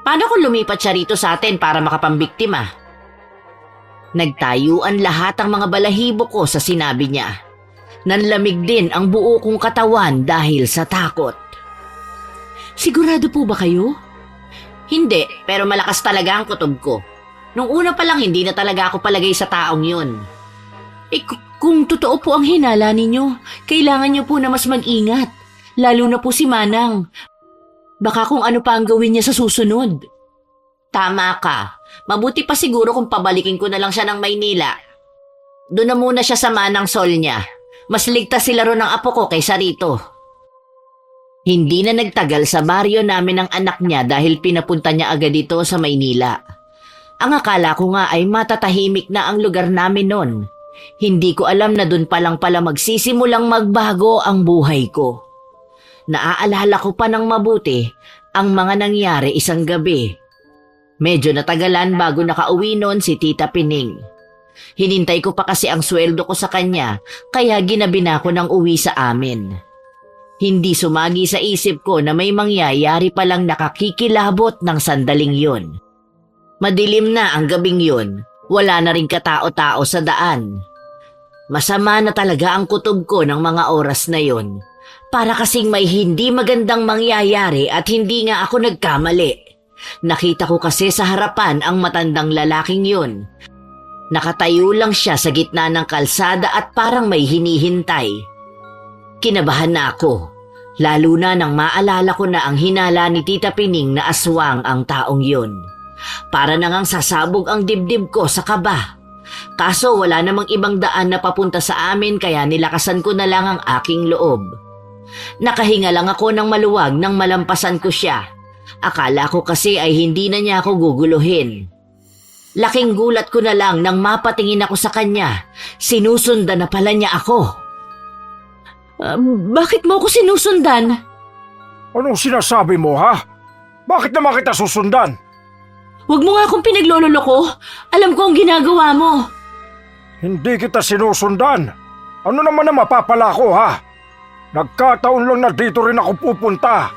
Paano kung lumipat siya rito sa atin para makapambiktima? Nagtayuan lahat ang mga balahibo ko sa sinabi niya. Nanlamig din ang buo kong katawan dahil sa takot. sigurado po ba kayo? Hindi, pero malakas talaga ang kutob ko. Nung una pa lang hindi na talaga ako palagay sa taong yun. Kung totoo po ang hinala ninyo, kailangan niyo po na mas mag-ingat. Lalo na po si Manang. Baka kung ano pa ang gawin niya sa susunod. Tama ka. Mabuti pa siguro kung pabalikin ko na lang siya ng Maynila. Doon na muna siya sa Manang Sol niya. Mas ligtas sila ron ng apo ko kaysa rito. Hindi na nagtagal sa baryo namin ang anak niya dahil pinapunta niya agad dito sa Maynila. Ang akala ko nga ay matatahimik na ang lugar namin noon. Hindi ko alam na doon pa lang pala magsisimulang magbago ang buhay ko. Naaalala ko pa ng mabuti ang mga nangyari isang gabi. Medyo natagalan bago nakauwi noon si Tita Pining. Hinintay ko pa kasi ang sweldo ko sa kanya kaya ginabi na ako ng uwi sa amin. Hindi sumagi sa isip ko na may mangyayari palang nakakikilabot ng sandaling yun. Madilim na ang gabing yun, wala na rin katao-tao sa daan. Masama na talaga ang kutob ko ng mga oras na yun. Para kasing may hindi magandang mangyayari at hindi nga ako nagkamali. Nakita ko kasi sa harapan ang matandang lalaking yun. Nakatayo lang siya sa gitna ng kalsada at parang may hinihintay. Kinabahan na ako, lalo na nang maalala ko na ang hinala ni Tita Pining na aswang ang taong yun. Para na ngang sasabog ang dibdib ko sa kaba. Kaso wala namang ibang daan na papunta sa amin kaya nilakasan ko na lang ang aking loob. Nakahinga lang ako ng maluwag nang malampasan ko siya. Akala ko kasi ay hindi na niya ako guguluhin. Laking gulat ko na lang nang mapatingin ako sa kanya. Sinusundan na pala niya ako. Bakit mo ako sinusundan? Anong sinasabi mo, ha? Bakit naman kita susundan? Huwag mo nga akong pinaglololoko. Alam ko ang ginagawa mo. Hindi kita sinusundan. Ano naman na mapapala ko, ha? Nagkataon lang na dito rin ako pupunta.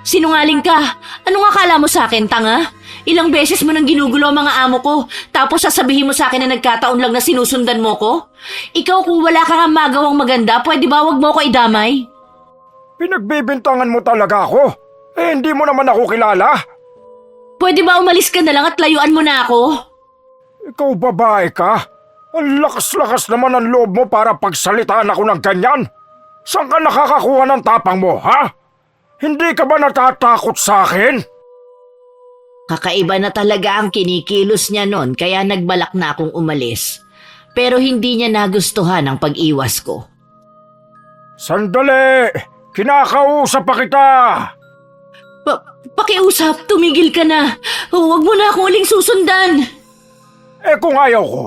Sinungaling ka. Anong akala mo sa akin, tanga? Ilang beses mo nang ginugulo ang mga amo ko, tapos sasabihin mo sa akin na nagkataon lang na sinusundan mo ko? Ikaw kung wala ka nga magawang maganda, pwede ba wag mo ko idamay? Pinagbibintangan mo talaga ako. Hindi mo naman ako kilala. Pwede ba umalis ka na lang at layuan mo na ako? Ikaw babae ka? Ang lakas-lakas naman ang loob mo para pagsalitaan ako ng ganyan. Saan ka nakakakuha ng tapang mo, ha? Hindi ka ba natatakot sa akin? Kakaiba na talaga ang kinikilos niya noon kaya nagbalak na akong umalis. Pero hindi niya nagustuhan ang pag-iwas ko. Sandali! Kinakausap pa kita! Pakiusap, tumigil ka na. Huwag mo na akong uling susundan. Kung ayaw ko,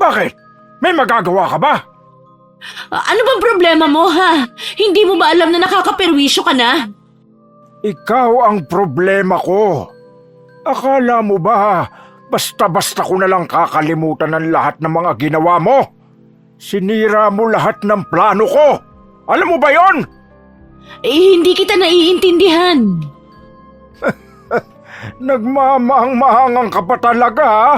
bakit? May magagawa ka ba? Ano bang problema mo, ha? Hindi mo ba alam na nakakaperwisyo ka na? Ikaw ang problema ko. Akala mo ba, basta-basta ko na lang kakalimutan ng lahat ng mga ginawa mo? Sinira mo lahat ng plano ko. Alam mo ba yon? Hindi kita naiintindihan. Nagmamahang-mahangang ka pa talaga, ha?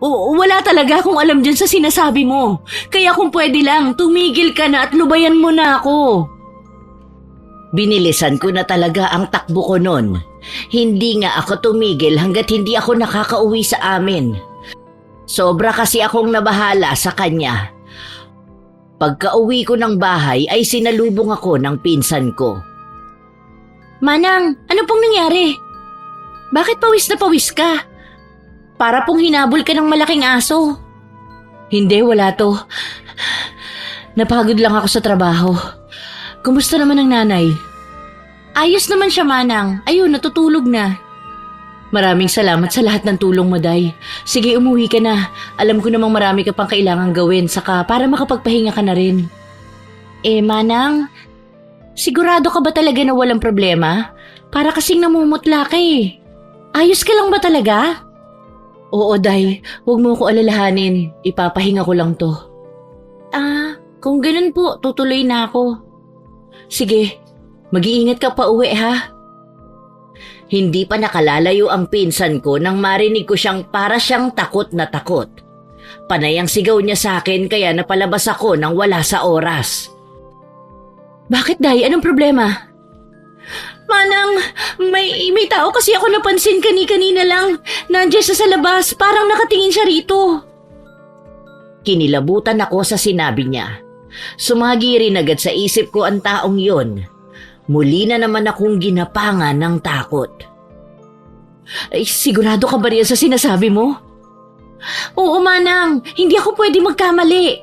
Wala talaga akong alam dyan sa sinasabi mo. Kaya kung pwede lang, tumigil ka na at lubayan mo na ako. Binilisan ko na talaga ang takbo ko noon. Hindi nga ako tumigil hanggat hindi ako nakakauwi sa amin. Sobra kasi akong nabahala sa kanya. Pagka-uwi ko ng bahay ay sinalubong ako ng pinsan ko. Manang, ano pong nangyari? Bakit pawis na pawis ka? Para pong hinabol ka ng malaking aso. Hindi, wala to. Napagod lang ako sa trabaho. Kumusta naman ang nanay? Ayos naman siya, Manang. Ayun, natutulog na. Maraming salamat sa lahat ng tulong mo, Day. Sige, umuwi ka na. Alam ko namang marami ka pang kailangang gawin, saka para makapagpahinga ka na rin. Manang, sigurado ka ba talaga na walang problema? Para kasing namumutla ka eh. Ayos ka lang ba talaga? Oo, Day. Huwag mo ko alalahanin. Ipapahinga ko lang to. Kung ganun po, tutuloy na ako. Sige, mag-iingat ka pa uwi ha. Hindi pa nakalalayo ang pinsan ko nang marinig ko siyang para siyang takot na takot. Panay ang sigaw niya sa akin kaya napalabas ako nang wala sa oras. Bakit, Day? Anong problema? Manang, may tao kasi ako napansin kanina lang. Nandiyan siya sa labas, parang nakatingin siya rito. Kinilabutan ako sa sinabi niya. Sumagi rin agad sa isip ko ang taong yon. Muli na naman akong ginapangan ng takot. Ay, sigurado ka ba riyan sa sinasabi mo? Oo, Manang. Hindi ako pwede magkamali.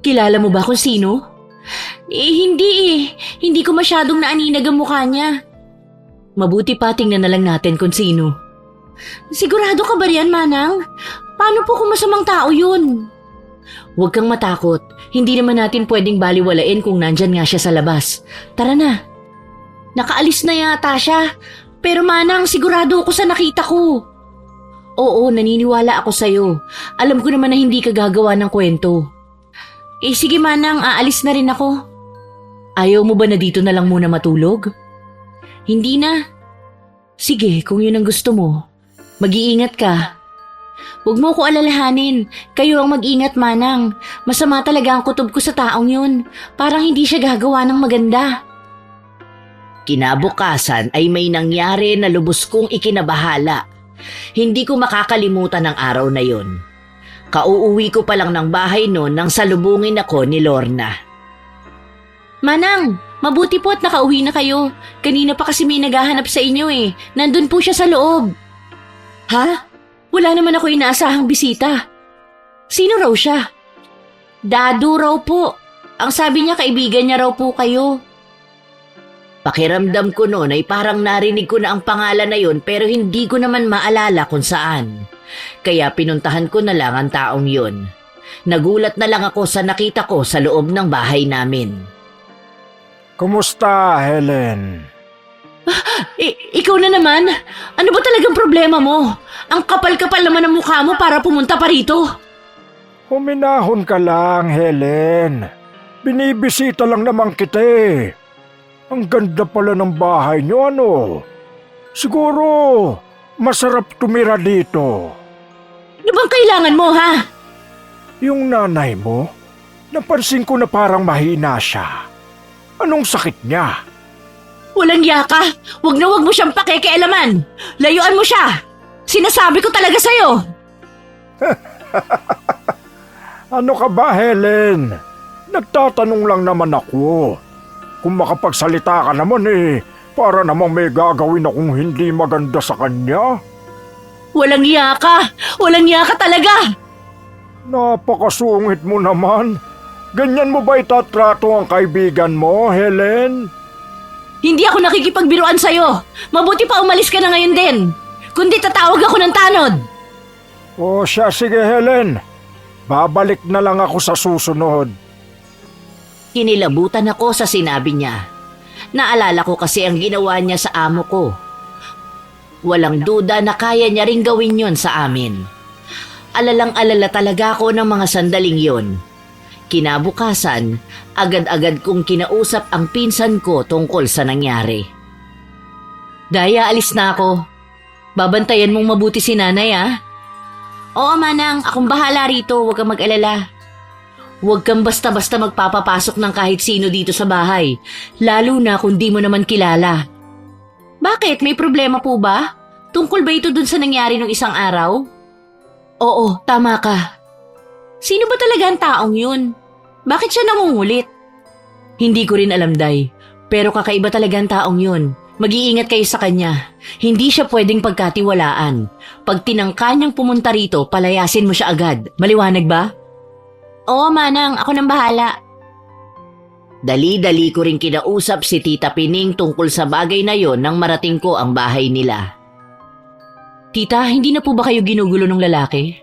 Kilala mo ba kung sino? Hindi eh. Hindi ko masyadong naaninag ang mukha niya. Mabuti pa tingnan na lang natin kung sino. Sigurado ka ba riyan, Manang? Paano po kung masamang tao yun? Huwag kang matakot. Hindi naman natin pwedeng baliwalain kung nandyan nga siya sa labas. Tara na. Nakaalis na yata siya. Pero Manang, sigurado ako sa nakita ko. Oo, naniniwala ako sa'yo. Alam ko naman na hindi ka gagawa ng kwento. Sige Manang, aalis na rin ako. Ayaw mo ba na dito na lang muna matulog? Hindi na. Sige, kung yun ang gusto mo. Mag-iingat ka. Huwag mo ko alalahanin. Kayo ang mag-ingat, Manang. Masama talaga ang kutob ko sa taong yun. Parang hindi siya gagawa ng maganda. Kinabukasan ay may nangyari na lubos kong ikinabahala. Hindi ko makakalimutan ang araw na yon. Kauuwi ko pa lang ng bahay noon nang salubungin ako ni Lorna. Manang, mabuti po at nakauwi na kayo. Kanina pa kasi may naghahanap sa inyo eh. Nandun po siya sa loob. Ha? Wala naman ako inaasahang bisita. Sino raw siya? Dadu raw po. Ang sabi niya kaibigan niya raw po kayo. Pakiramdam ko noon ay parang narinig ko na ang pangalan na yun pero hindi ko naman maalala kung saan. Kaya pinuntahan ko na lang ang taong yun. Nagulat na lang ako sa nakita ko sa loob ng bahay namin. Kumusta, Helen? Ikaw na naman? Ano ba talagang problema mo? Ang kapal-kapal naman ng mukha mo para pumunta pa rito. Huminahon ka lang, Helen. Binibisita lang naman kita eh. Ang ganda pala ng bahay niyo, ano? Siguro, masarap tumira dito. Ano bang kailangan mo, ha? Yung nanay mo, napansin ko na parang mahina siya. Anong sakit niya? Walang yaka. Huwag na huwag mo siyang pakikialaman. Layuan mo siya. Sinasabi ko talaga sa'yo. Ano ka ba, Helen? Nagtatanong lang naman ako. Kung makapagsalita ka naman eh, para namang may gagawin akong hindi maganda sa kanya. Walang yaka. Walang yaka talaga. Napakasungit mo naman. Ganyan mo ba itatrato ang kaibigan mo, Helen? Hindi ako nakikipagbiruan sa'yo. Mabuti pa umalis ka na ngayon din. Kundi tatawag ako ng tanod. O siya, sige Helen. Babalik na lang ako sa susunod. Kinilabutan ako sa sinabi niya. Naalala ko kasi ang ginawa niya sa amo ko. Walang duda na kaya niya ring gawin yon sa amin. Alalang-alala talaga ako ng mga sandaling yon. Kinabukasan, agad-agad kong kinausap ang pinsan ko tungkol sa nangyari. Daya, alis na ako. Babantayan mong mabuti si nanay, ha? Oo, Manang. Akong bahala rito. Huwag kang mag-alala. Huwag kang basta-basta magpapapasok ng kahit sino dito sa bahay. Lalo na kung di mo naman kilala. Bakit? May problema po ba? Tungkol ba ito dun sa nangyari nung isang araw? Oo, tama ka. Sino ba talaga ang taong yun? Bakit siya nangungulit? Hindi ko rin alam, Day. Pero kakaiba talaga ang taong yun. Mag-iingat kayo sa kanya. Hindi siya pwedeng pagkatiwalaan. Pag tinangka niyang pumunta rito, palayasin mo siya agad. Maliwanag ba? Oo, Manang. Ako nang bahala. Dali-dali ko rin kinausap si Tita Pining tungkol sa bagay na yon nang marating ko ang bahay nila. Tita, hindi na po ba kayo ginugulo ng lalaki?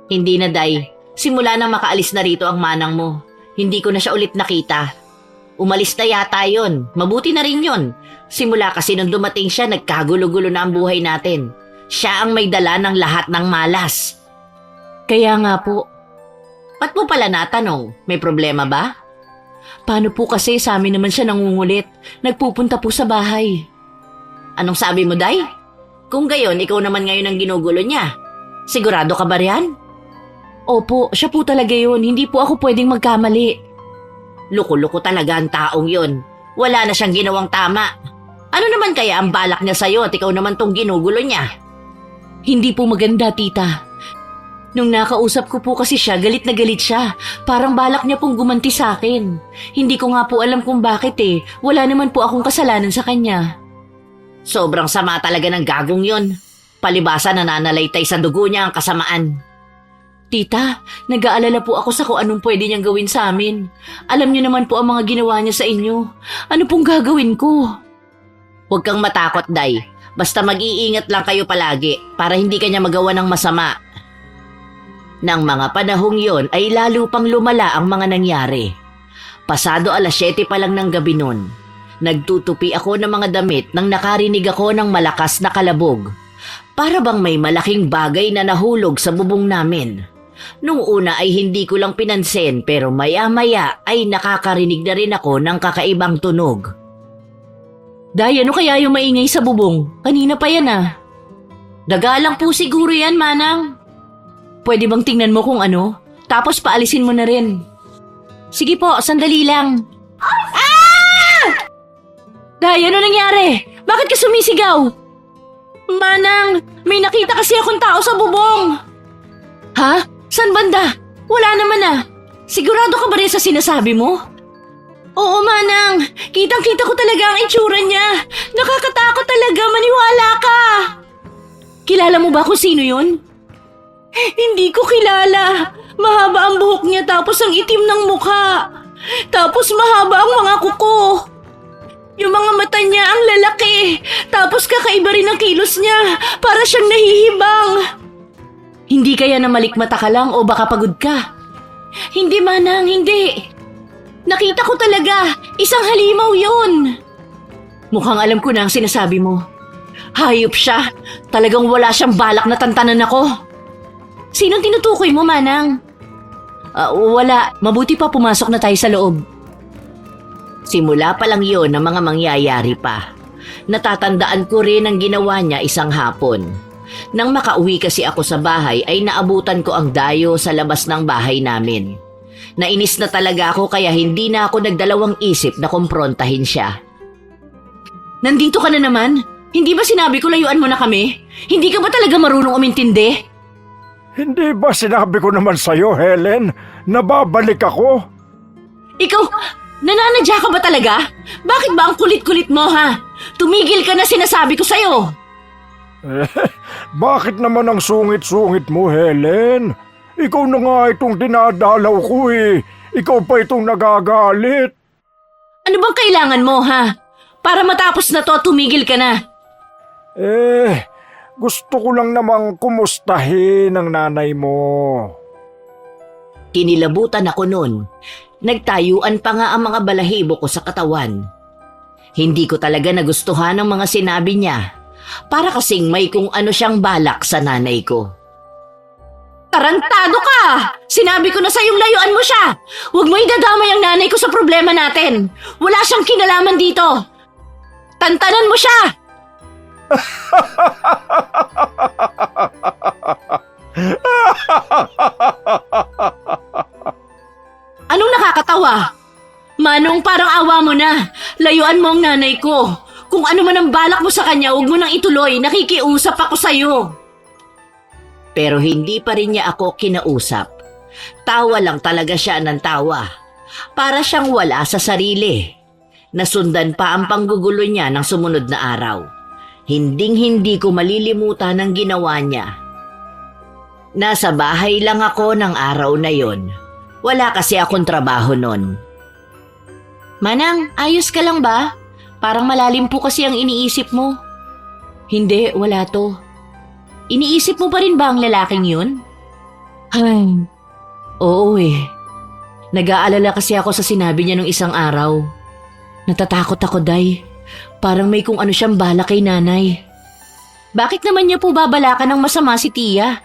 Hindi na, Day. Simula nang makaalis na rito ang manang mo. Hindi ko na siya ulit nakita. Umalis na yata yon. Mabuti na rin yon. Simula kasi nung dumating siya, nagkagulo-gulo na ang buhay natin. Siya ang may dala ng lahat ng malas. Kaya nga po, Ba't mo pala natanong? May problema ba? paano po kasi sa amin naman siya nangungulit? Nagpupunta po sa bahay. Anong sabi mo, Day? Kung gayon, ikaw naman ngayon ang ginugulo niya. Sigurado ka ba riyan? Opo, siya po talaga yun. Hindi po ako pwedeng magkamali. Luko-luko talaga ang taong yun. Wala na siyang ginawang tama. Ano naman kaya ang balak niya sa'yo at ikaw naman tong ginugulo niya? Hindi po maganda, tita. Nung nakausap ko po kasi siya, galit na galit siya. Parang balak niya pong gumanti sa akin. Hindi ko nga po alam kung bakit eh. Wala naman po akong kasalanan sa kanya. Sobrang sama talaga ng gagong yun. Palibasa nananalaytay sa dugo niya ang kasamaan. Tita, nag-aalala po ako sa kung anong pwede niyang gawin sa amin. Alam niyo naman po ang mga ginawa niya sa inyo. Ano pong gagawin ko? Huwag kang matakot, Day. Basta mag-iingat lang kayo palagi para hindi kanya magawa ng masama. Nang mga panahong yon ay lalo pang lumala ang mga nangyari. Pasado 7:00 pa lang ng gabi nun. Nagtutupi ako ng mga damit nang nakarinig ako ng malakas na kalabog. Para bang may malaking bagay na nahulog sa bubong namin. Nung una ay hindi ko lang pinansin pero maya-maya ay nakakarinig na rin ako ng kakaibang tunog. Day, ano kaya yung maingay sa bubong? Kanina pa yan ah. Daga lang po siguro yan, Manang. Pwede bang tingnan mo kung ano? Tapos paalisin mo na rin. Sige po, sandali lang. Day, ano nangyari? Bakit ka sumisigaw? Manang, may nakita kasi akong tao sa bubong. Ha? San banda? Wala naman ah. Sigurado ka ba rin sa sinasabi mo? Oo, Manang. Kitang-kita ko talaga ang itsura niya. Nakakatakot talaga, maniwala ka. Kilala mo ba kung sino yun? Hindi ko kilala. Mahaba ang buhok niya tapos ang itim ng mukha. Tapos mahaba ang mga kuko. Yung mga mata niya ang lalaki. Tapos kakaiba rin ang kilos niya. Para siyang nahihibang. Hindi kaya na malikmata ka lang o baka pagod ka? Hindi, Manang, hindi. Nakita ko talaga. Isang halimaw yun. Mukhang alam ko na ang sinasabi mo. Hayop siya. Talagang wala siyang balak na tantanan ako. Sinong tinutukoy mo, Manang? Wala. Mabuti pa pumasok na tayo sa loob. Simula pa lang yon ang mga mangyayari pa. Natatandaan ko rin ang ginawa niya isang hapon. Nang makauwi kasi ako sa bahay ay naabutan ko ang dayo sa labas ng bahay namin. Nainis na talaga ako kaya hindi na ako nagdalawang isip na kumprontahin siya. Nandito ka na naman? Hindi ba sinabi ko layuan mo na kami? Hindi ka ba talaga marunong umintindi? Hindi ba sinabi ko naman sa'yo, Helen, na babalik ako? Ikaw, nananadya ka ba talaga? Bakit ba ang kulit-kulit mo ha? Tumigil ka na sinasabi ko sa'yo. Bakit naman ang sungit-sungit mo, Helen? Ikaw na nga itong dinadalaw ko eh. Ikaw pa itong nagagalit. Ano bang kailangan mo ha? Para matapos na to, tumigil ka na. Gusto ko lang namang kumustahin ang nanay mo. Kinilabutan ako noon. Nagtayuan pa nga ang mga balahibo ko sa katawan. Hindi ko talaga nagustuhan ang mga sinabi niya. Para kasing may kung ano siyang balak sa nanay ko. Tarantado ka! Sinabi ko na sa'yong layuan mo siya! Huwag mo idadamay ang nanay ko sa problema natin! Wala siyang kinalaman dito! Tantanan mo siya! Anong nakakatawa? Manong, parang awa mo na. Layuan mo ang nanay ko. Kung ano man ang balak mo sa kanya, huwag mo nang ituloy. Nakikiusap ako sa'yo. Pero hindi pa rin niya ako kinausap. Tawa lang talaga siya ng tawa. Para siyang wala sa sarili. Nasundan pa ang panggugulo niya ng sumunod na araw. Hinding-hindi ko malilimutan ang ginawa niya. Nasa bahay lang ako ng araw na yon. Wala kasi akong trabaho nun. Manang, ayos ka lang ba? Parang malalim po kasi ang iniisip mo. Hindi, wala to. Iniisip mo pa rin ba ang lalaking yun? Ay, oo eh. Nag-aalala kasi ako sa sinabi niya nung isang araw. Natatakot ako, Day. Parang may kung ano siyang bala kay nanay. Bakit naman niya po babalakan ng masama si Tia?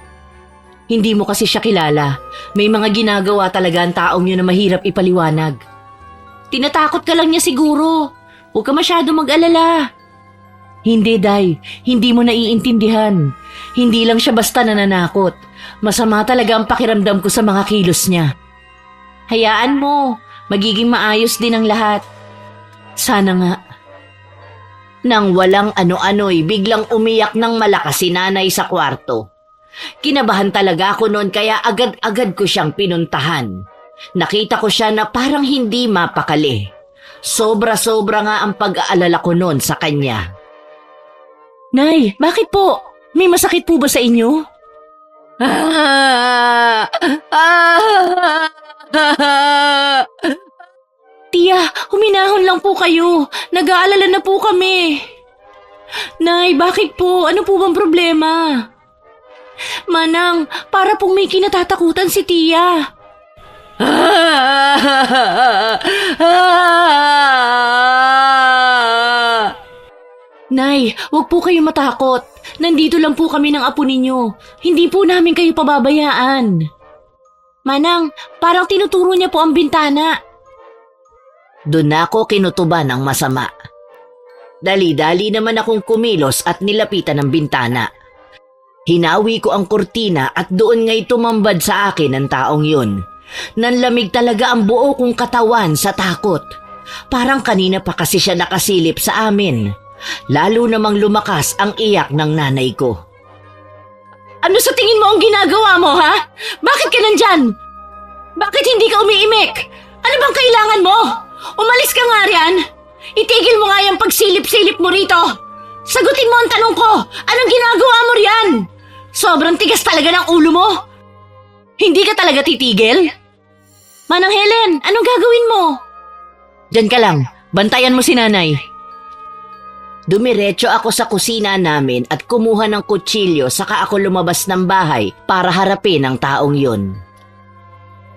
Hindi mo kasi siya kilala. May mga ginagawa talaga ang taong yun na mahirap ipaliwanag. Tinatakot ka lang niya siguro. Huwag ka masyado mag-alala. Hindi, Day. Hindi mo naiintindihan. Hindi lang siya basta nananakot. Masama talaga ang pakiramdam ko sa mga kilos niya. Hayaan mo. Magiging maayos din ang lahat. Sana nga. Nang walang ano-ano'y biglang umiyak ng malakas si nanay sa kwarto. Kinabahan talaga ako noon kaya agad-agad ko siyang pinuntahan. Nakita ko siya na parang hindi mapakali. Sobra-sobra nga ang pag-aalala ko noon sa kanya. Nay, bakit po? May masakit po ba sa inyo? Tia, huminahon lang po kayo. Nag-aalala na po kami. Nay, bakit po? Ano po bang problema? Manang, para pong may kinatatakutan si Tia. Nay, wag po kayo matakot. Nandito lang po kami ng apo ninyo. Hindi po namin kayo pababayaan. Manang, parang tinuturo niya po ang bintana. Doon ako kinutuban ng masama. Dali-dali naman akong kumilos at nilapitan ng bintana. Hinawi ko ang kurtina at doon nga'y tumambad sa akin ang taong yun. Nanlamig talaga ang buo kong katawan sa takot. Parang kanina pa kasi siya nakasilip sa amin. Lalo namang lumakas ang iyak ng nanay ko. Ano sa tingin mo ang ginagawa mo, ha? Bakit ka nandyan? Bakit hindi ka umiimik? Ano bang kailangan mo? Umalis ka nga riyan. Itigil mo nga yung pagsilip-silip mo rito. Sagutin mo ang tanong ko. Anong ginagawa mo riyan? Sobrang tigas talaga ng ulo mo. Hindi ka talaga titigil? Manang Helen, anong gagawin mo? Diyan ka lang. Bantayan mo si nanay. Dumiretso ako sa kusina namin at kumuha ng kutsilyo saka ako lumabas ng bahay para harapin ang taong yun.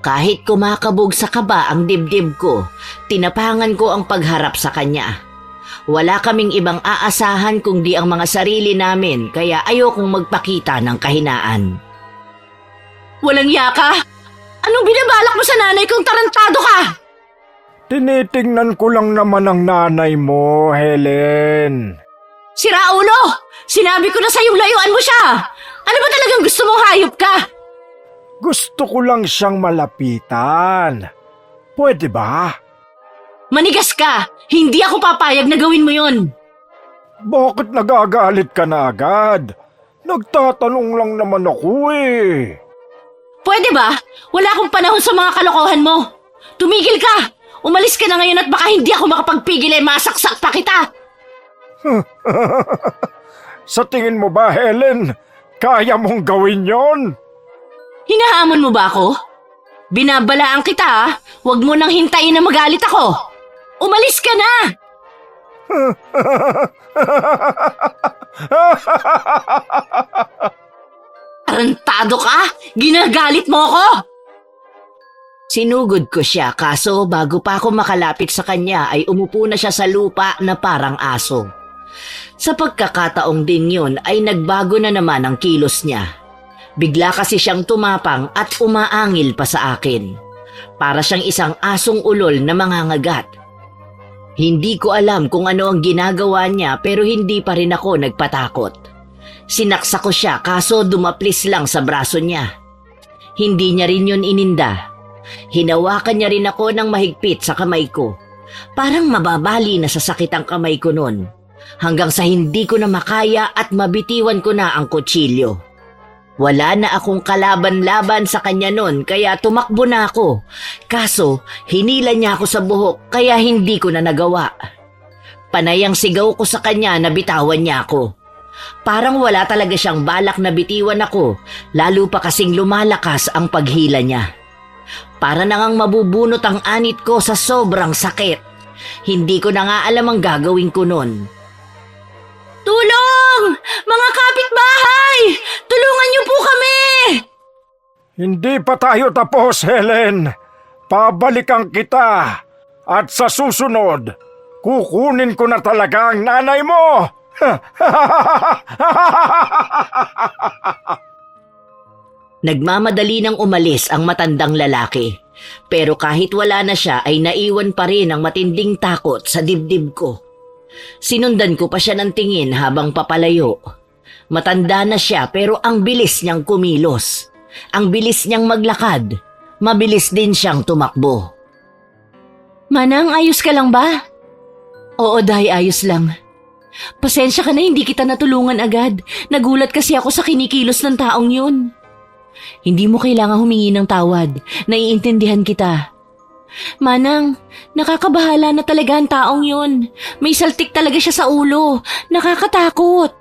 Kahit kumakabog sa kaba ang dibdib ko, tinapangan ko ang pagharap sa kanya. Wala kaming ibang aasahan kundi ang mga sarili namin kaya ayokong magpakita ng kahinaan. Walang yaka! Anong binabalak mo sa nanay kong tarantado ka? Tinitingnan ko lang naman ang nanay mo, Helen. Sira ulo! Sinabi ko na sa'yong layuan mo siya! Ano ba talagang gusto mong hayop ka? Gusto ko lang siyang malapitan. Pwede ba? Manigas ka! Hindi ako papayag na gawin mo yun! Bakit nagagalit ka na agad? Nagtatanong lang naman ako eh. Pwede ba? Wala akong panahon sa mga kalokohan mo. Tumigil ka! Umalis ka na ngayon at baka hindi ako makapagpigil eh masaksak pa kita! Sa tingin mo ba, Helen, kaya mong gawin yon? Hinahamon mo ba ako? Binabalaan kita ah. Huwag mo nang hintayin na magalit ako. Umalis ka na! Tarantado ka? Ginagalit mo ako? Sinugod ko siya kaso bago pa ako makalapit sa kanya ay umupo na siya sa lupa na parang aso. Sa pagkakataong din yun ay nagbago na naman ang kilos niya. Bigla kasi siyang tumapang at umaangil pa sa akin. Para siyang isang asong ulol na mangangagat. Hindi ko alam kung ano ang ginagawa niya pero hindi pa rin ako nagpatakot. Sinaksa ko siya kaso dumaplis lang sa braso niya. Hindi niya rin yun ininda. Hinawakan niya rin ako ng mahigpit sa kamay ko. Parang mababali na sa sakit ang kamay ko noon. Hanggang sa hindi ko na makaya at mabitiwan ko na ang kutsilyo. Wala na akong kalaban-laban sa kanya noon kaya tumakbo na ako. Kaso hinila niya ako sa buhok kaya hindi ko na nagawa. Panay ang sigaw ko sa kanya na bitawan niya ako. Parang wala talaga siyang balak na bitiwan ako, lalo pa kasing lumalakas ang paghila niya. Para na ngang mabubunot ang anit ko sa sobrang sakit. Hindi ko na nga alam ang gagawin ko nun. Tulong! Mga kapitbahay! Tulungan niyo po kami! Hindi pa tayo tapos, Helen. Pabalikan kita. At sa susunod, kukunin ko na talaga ang nanay mo. Nagmamadali nang umalis ang matandang lalaki. Pero kahit wala na siya ay naiwan pa rin ang matinding takot sa dibdib ko. Sinundan ko pa siya ng tingin habang papalayo. Matanda na siya pero ang bilis niyang kumilos. Ang bilis niyang maglakad. Mabilis din siyang tumakbo. Manang, ayos ka lang ba? Oo, Day, ayos lang. Pasensya ka na hindi kita natulungan agad. Nagulat kasi ako sa kinikilos ng taong yun. Hindi mo kailangan humingi ng tawad. Naiintindihan kita. Manang, nakakabahala na talaga ang taong yun. May saltik talaga siya sa ulo. Nakakatakot.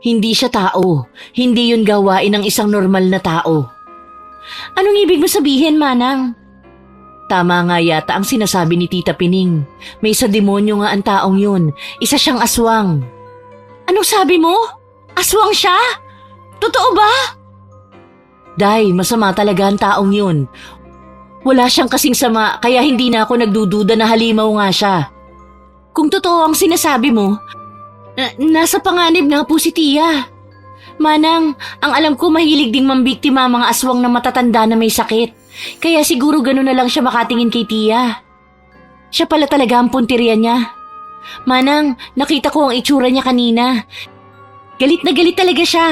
Hindi siya tao. Hindi yun gawain ng isang normal na tao. Anong ibig mo sabihin, Manang? Tama nga yata ang sinasabi ni Tita Pining. May isa demonyo nga ang taong yun. Isa siyang aswang. Anong sabi mo? Aswang siya? Totoo ba? Day, masama talaga ang taong yun. Wala siyang kasing sama kaya hindi na ako nagdududa na halimaw nga siya. Kung totoo ang sinasabi mo, nasa panganib nga po si Tia. Manang, ang alam ko mahilig ding mambiktima ang mga aswang na matatanda na may sakit. Kaya siguro gano'n na lang siya makatingin kay Tia. Siya pala talaga ang punteriya niya. Manang, nakita ko ang itsura niya kanina. Galit na galit talaga siya.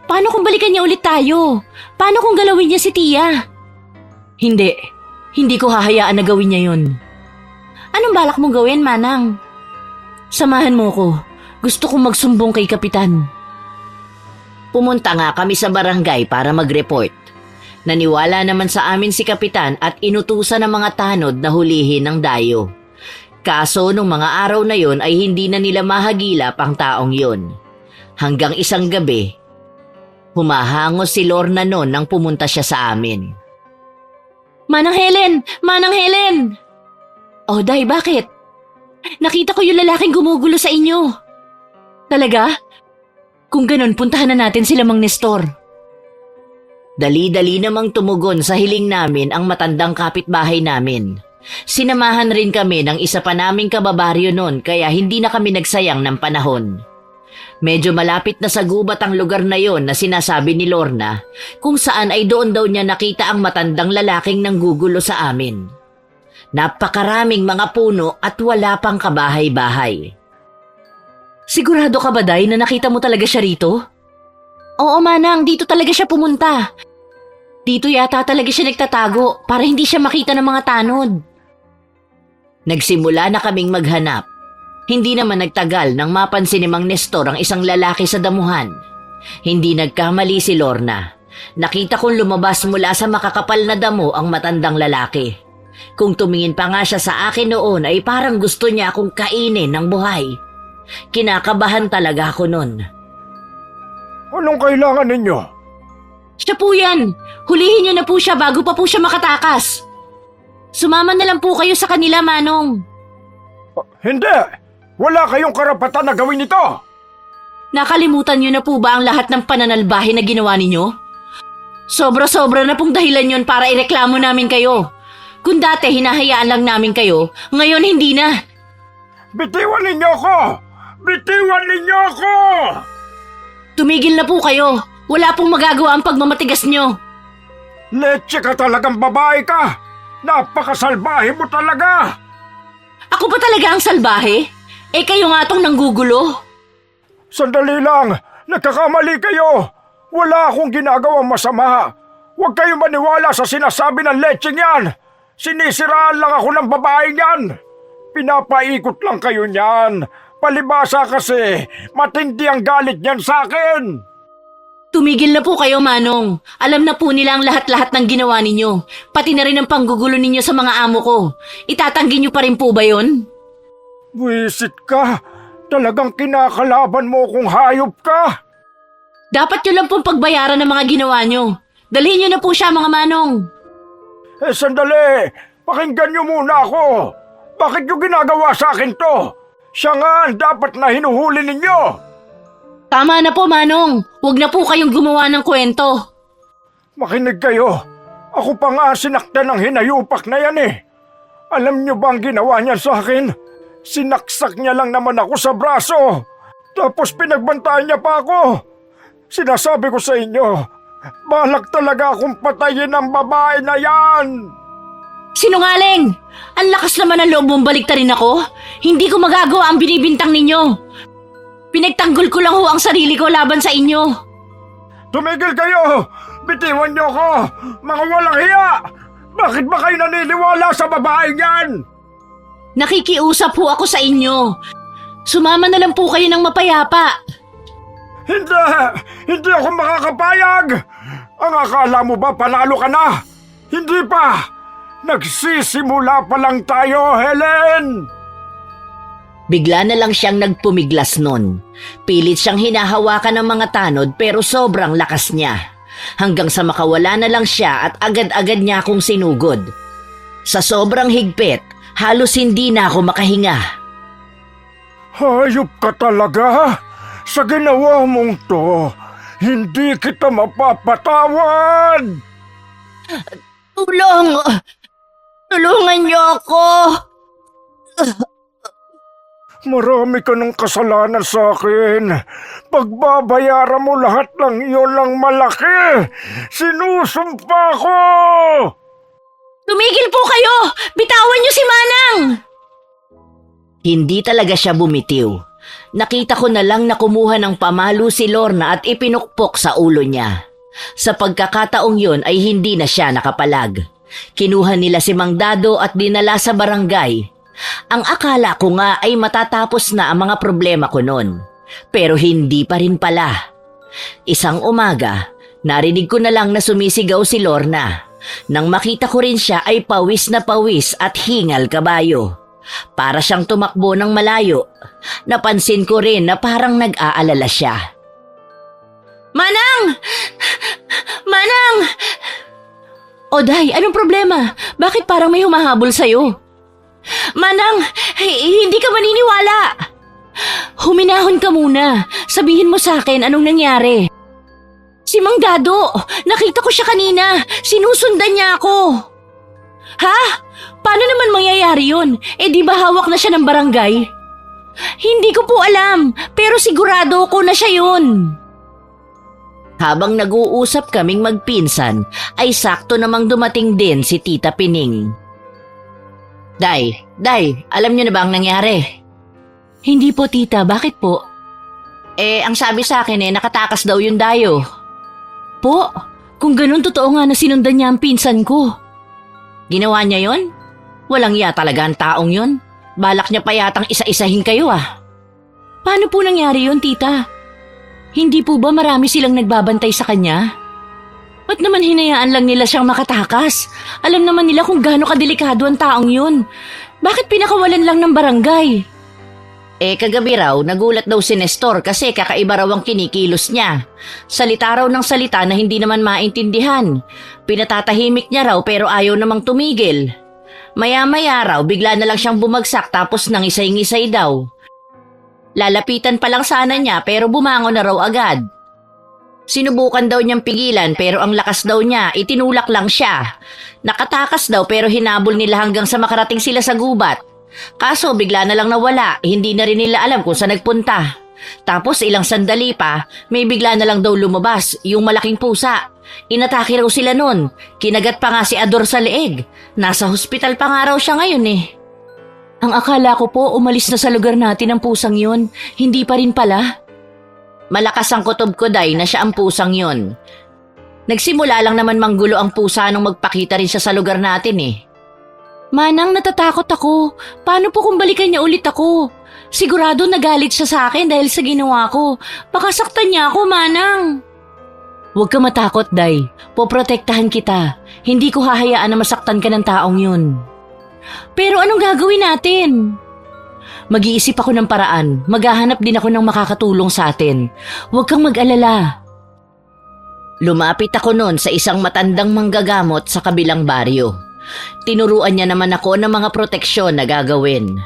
Paano kung balikan niya ulit tayo? Paano kung galawin niya si Tia? Hindi ko hahayaan na gawin niya yun. Anong balak mong gawin, Manang? Samahan mo ko. Gusto kong magsumbong kay Kapitan. Pumunta nga kami sa barangay para mag-report. Naniwala naman sa amin si Kapitan at inutusan ng mga tanod na hulihin ng dayo. Kaso nung mga araw na yon ay hindi na nila mahagilap ang taong yon. Hanggang isang gabi, humahangos si Lorna noon nang pumunta siya sa amin. Manang Helen! Manang Helen! Oh, Day, bakit? Nakita ko yung lalaking gumugulo sa inyo. Talaga? Kung ganun, puntahan na natin sila Mang Nestor. Dali-dali namang tumugon sa hiling namin ang matandang kapitbahay namin. Sinamahan rin kami ng isa pa naming kababaryo noon kaya hindi na kami nagsayang ng panahon. Medyo malapit na sa gubat ang lugar na yon na sinasabi ni Lorna kung saan ay doon daw niya nakita ang matandang lalaking nanggugulo sa amin. Napakaraming mga puno at wala pang kabahay-bahay. Sigurado ka ba, Day, na nakita mo talaga siya rito? Oo, Manang, dito talaga siya pumunta. Dito yata talaga siya nagtatago para hindi siya makita ng mga tanod. Nagsimula na kaming maghanap. Hindi naman nagtagal nang mapansin ni Mang Nestor ang isang lalaki sa damuhan. Hindi nagkamali si Lorna. Nakita kong lumabas mula sa makakapal na damo ang matandang lalaki. Kung tumingin pa nga siya sa akin noon ay parang gusto niya akong kainin ng buhay. Kinakabahan talaga ako noon. Anong kailangan ninyo? Siya po yan! Hulihin niyo na po siya bago pa po siya makatakas. Sumama na lang po kayo sa kanila, Manong. Hindi! Wala kayong karapatan na gawin ito! Nakalimutan niyo na po ba ang lahat ng pananalbahe na ginawa ninyo? Sobra-sobra na pong dahilan yon para ireklamo namin kayo. Kung dati hinahayaan lang namin kayo, ngayon hindi na. Bitiwan ninyo ako! Bitiwan ninyo ako! Tumigil na po kayo. Wala pong magagawa ang pagmamatigas nyo. Leche ka talagang babae ka! Napakasalbahe mo talaga! Ako pa talaga ang salbahe? Eh kayo nga tong nanggugulo. Sandali lang! Nagkakamali kayo! Wala akong ginagawang masama! Huwag kayo maniwala sa sinasabi ng lecheng yan! Sinisiraan lang ako ng babaeng yan! Pinapaikot lang kayo niyan! Palibasa kasi, matindi ang galit niyan sa akin! Tumigil na po kayo, Manong. Alam na po nila ang lahat-lahat ng ginawa ninyo. Pati na rin ang panggugulo ninyo sa mga amo ko. Itatanggi niyo pa rin po ba yun? Buwisit ka! Talagang kinakalaban mo kung hayop ka! Dapat yun lang pong pagbayaran ng mga ginawa nyo. Dalhin niyo na po siya, mga Manong. Sandali! Pakinggan niyo muna ako! Bakit niyo ginagawa sa akin to? Siya nga ang dapat na hinuhuli ninyo! Tama na po, Manong. Huwag na po kayong gumawa ng kwento. Makinig kayo. Ako pa nga sinaktan ng hinayupak na yan eh. Alam niyo ba ang ginawa niya sa akin? Sinaksak niya lang naman ako sa braso. Tapos pinagbantaan niya pa ako. Sinasabi ko sa inyo, balak talaga akong patayin ang babae na yan. Sinungaling! Ang lakas naman ng loob mong baliktarin ako. Hindi ko magagawa ang binibintang ninyo. Pinagtanggol ko lang ho ang sarili ko laban sa inyo. Tumigil kayo! Bitiwan niyo ko! Mga walang hiya! Bakit ba kayo naniniwala sa babaeng yan? Nakikiusap ho ako sa inyo. Sumama na lang po kayo ng mapayapa. Hindi! Hindi ako makakapayag! Ang akala mo ba panalo ka na? Hindi pa! Nagsisimula pa lang tayo, Helen! Bigla na lang siyang nagpumiglas nun. Pilit siyang hinahawakan ng mga tanod pero sobrang lakas niya. Hanggang sa makawala na lang siya at agad-agad niya akong sinugod. Sa sobrang higpit, halos hindi na ako makahinga. Hayop ka talaga! Sa ginawa mong to, hindi kita mapapatawad! Tulong! Tulungan niyo ako! Marami ka ng kasalanan sa akin. Pagbabayaran mo lahat ng iyon ng malaki. Sinusumpa ko! Tumigil po kayo! Bitawan niyo si Manang! Hindi talaga siya bumitiw. Nakita ko na lang na kumuha ng pamalo si Lorna at ipinukpok sa ulo niya. Sa pagkakataong yun ay hindi na siya nakapalag. Kinuha nila si Mang Dado at dinala sa barangay. Ang akala ko nga ay matatapos na ang mga problema ko noon. Pero hindi pa rin pala. Isang umaga, narinig ko na lang na sumisigaw si Lorna. Nang makita ko rin siya ay pawis na pawis at hingal kabayo. Para siyang tumakbo ng malayo. Napansin ko rin na parang nag-aalala siya. Manang! Manang! Oday, anong problema? Bakit parang may humahabol sa'yo? Manang, hindi ka maniniwala. Huminahon ka muna. Sabihin mo sa akin anong nangyari. Si Mang Dado, nakita ko siya kanina. Sinusundan niya ako. Ha? Paano naman mangyayari yun? Di ba hawak na siya ng barangay? Hindi ko po alam, pero sigurado ko na siya yun. Habang nag-uusap kaming magpinsan, ay sakto namang dumating din si Tita Pining. Day, alam niyo na ba ang nangyari? Hindi po tita, bakit po? Ang sabi sa akin nakatakas daw yung dayo. Po, kung ganun totoo nga na sinundan niya ang pinsan ko. Ginawa niya yon? Walang iya talaga ang taong yon. Balak niya pa yatang isa-isahin kayo ah. Paano po nangyari yon tita? Hindi po ba marami silang nagbabantay sa kanya? Ba't naman hinayaan lang nila siyang makatakas? Alam naman nila kung gaano kadelikado ang taong yun. Bakit pinakawalan lang ng barangay? Kagabi raw, nagulat daw si Nestor kasi kakaiba raw ang kinikilos niya. Salita raw ng salita na hindi naman maintindihan. Pinatatahimik niya raw pero ayaw namang tumigil. Maya-maya raw, bigla na lang siyang bumagsak tapos nangisay-ngisay daw. Lalapitan pa lang sana niya pero bumangon na raw agad. Sinubukan daw niyang pigilan pero ang lakas daw niya, itinulak lang siya. Nakatakas daw pero hinabol nila hanggang sa makarating sila sa gubat. Kaso bigla na lang nawala, hindi na rin nila alam kung saan nagpunta. Tapos ilang sandali pa, may bigla na lang daw lumabas, yung malaking pusa. Inatake raw sila nun, kinagat pa nga si Ador sa leeg. Nasa hospital pa nga raw siya ngayon eh. Ang akala ko po umalis na sa lugar natin ang pusang yun, hindi pa rin pala. Malakas ang kutob ko day na siya ang pusang yun. Nagsimula lang naman manggulo ang pusa nung magpakita rin siya sa lugar natin eh. Manang, natatakot ako. Paano po kung balikan niya ulit ako? Sigurado nagalit siya sa akin dahil sa ginawa ko. Baka saktan niya ako, Manang. Huwag ka matakot, Day. Poprotektahan kita. Hindi ko hahayaan na masaktan ka ng taong yun. Pero anong gagawin natin? Mag-iisip ako ng paraan. Maghahanap din ako ng makakatulong sa atin. Huwag kang mag-alala. Lumapit ako noon sa isang matandang manggagamot sa kabilang baryo. Tinuruan niya naman ako ng mga proteksyon na gagawin.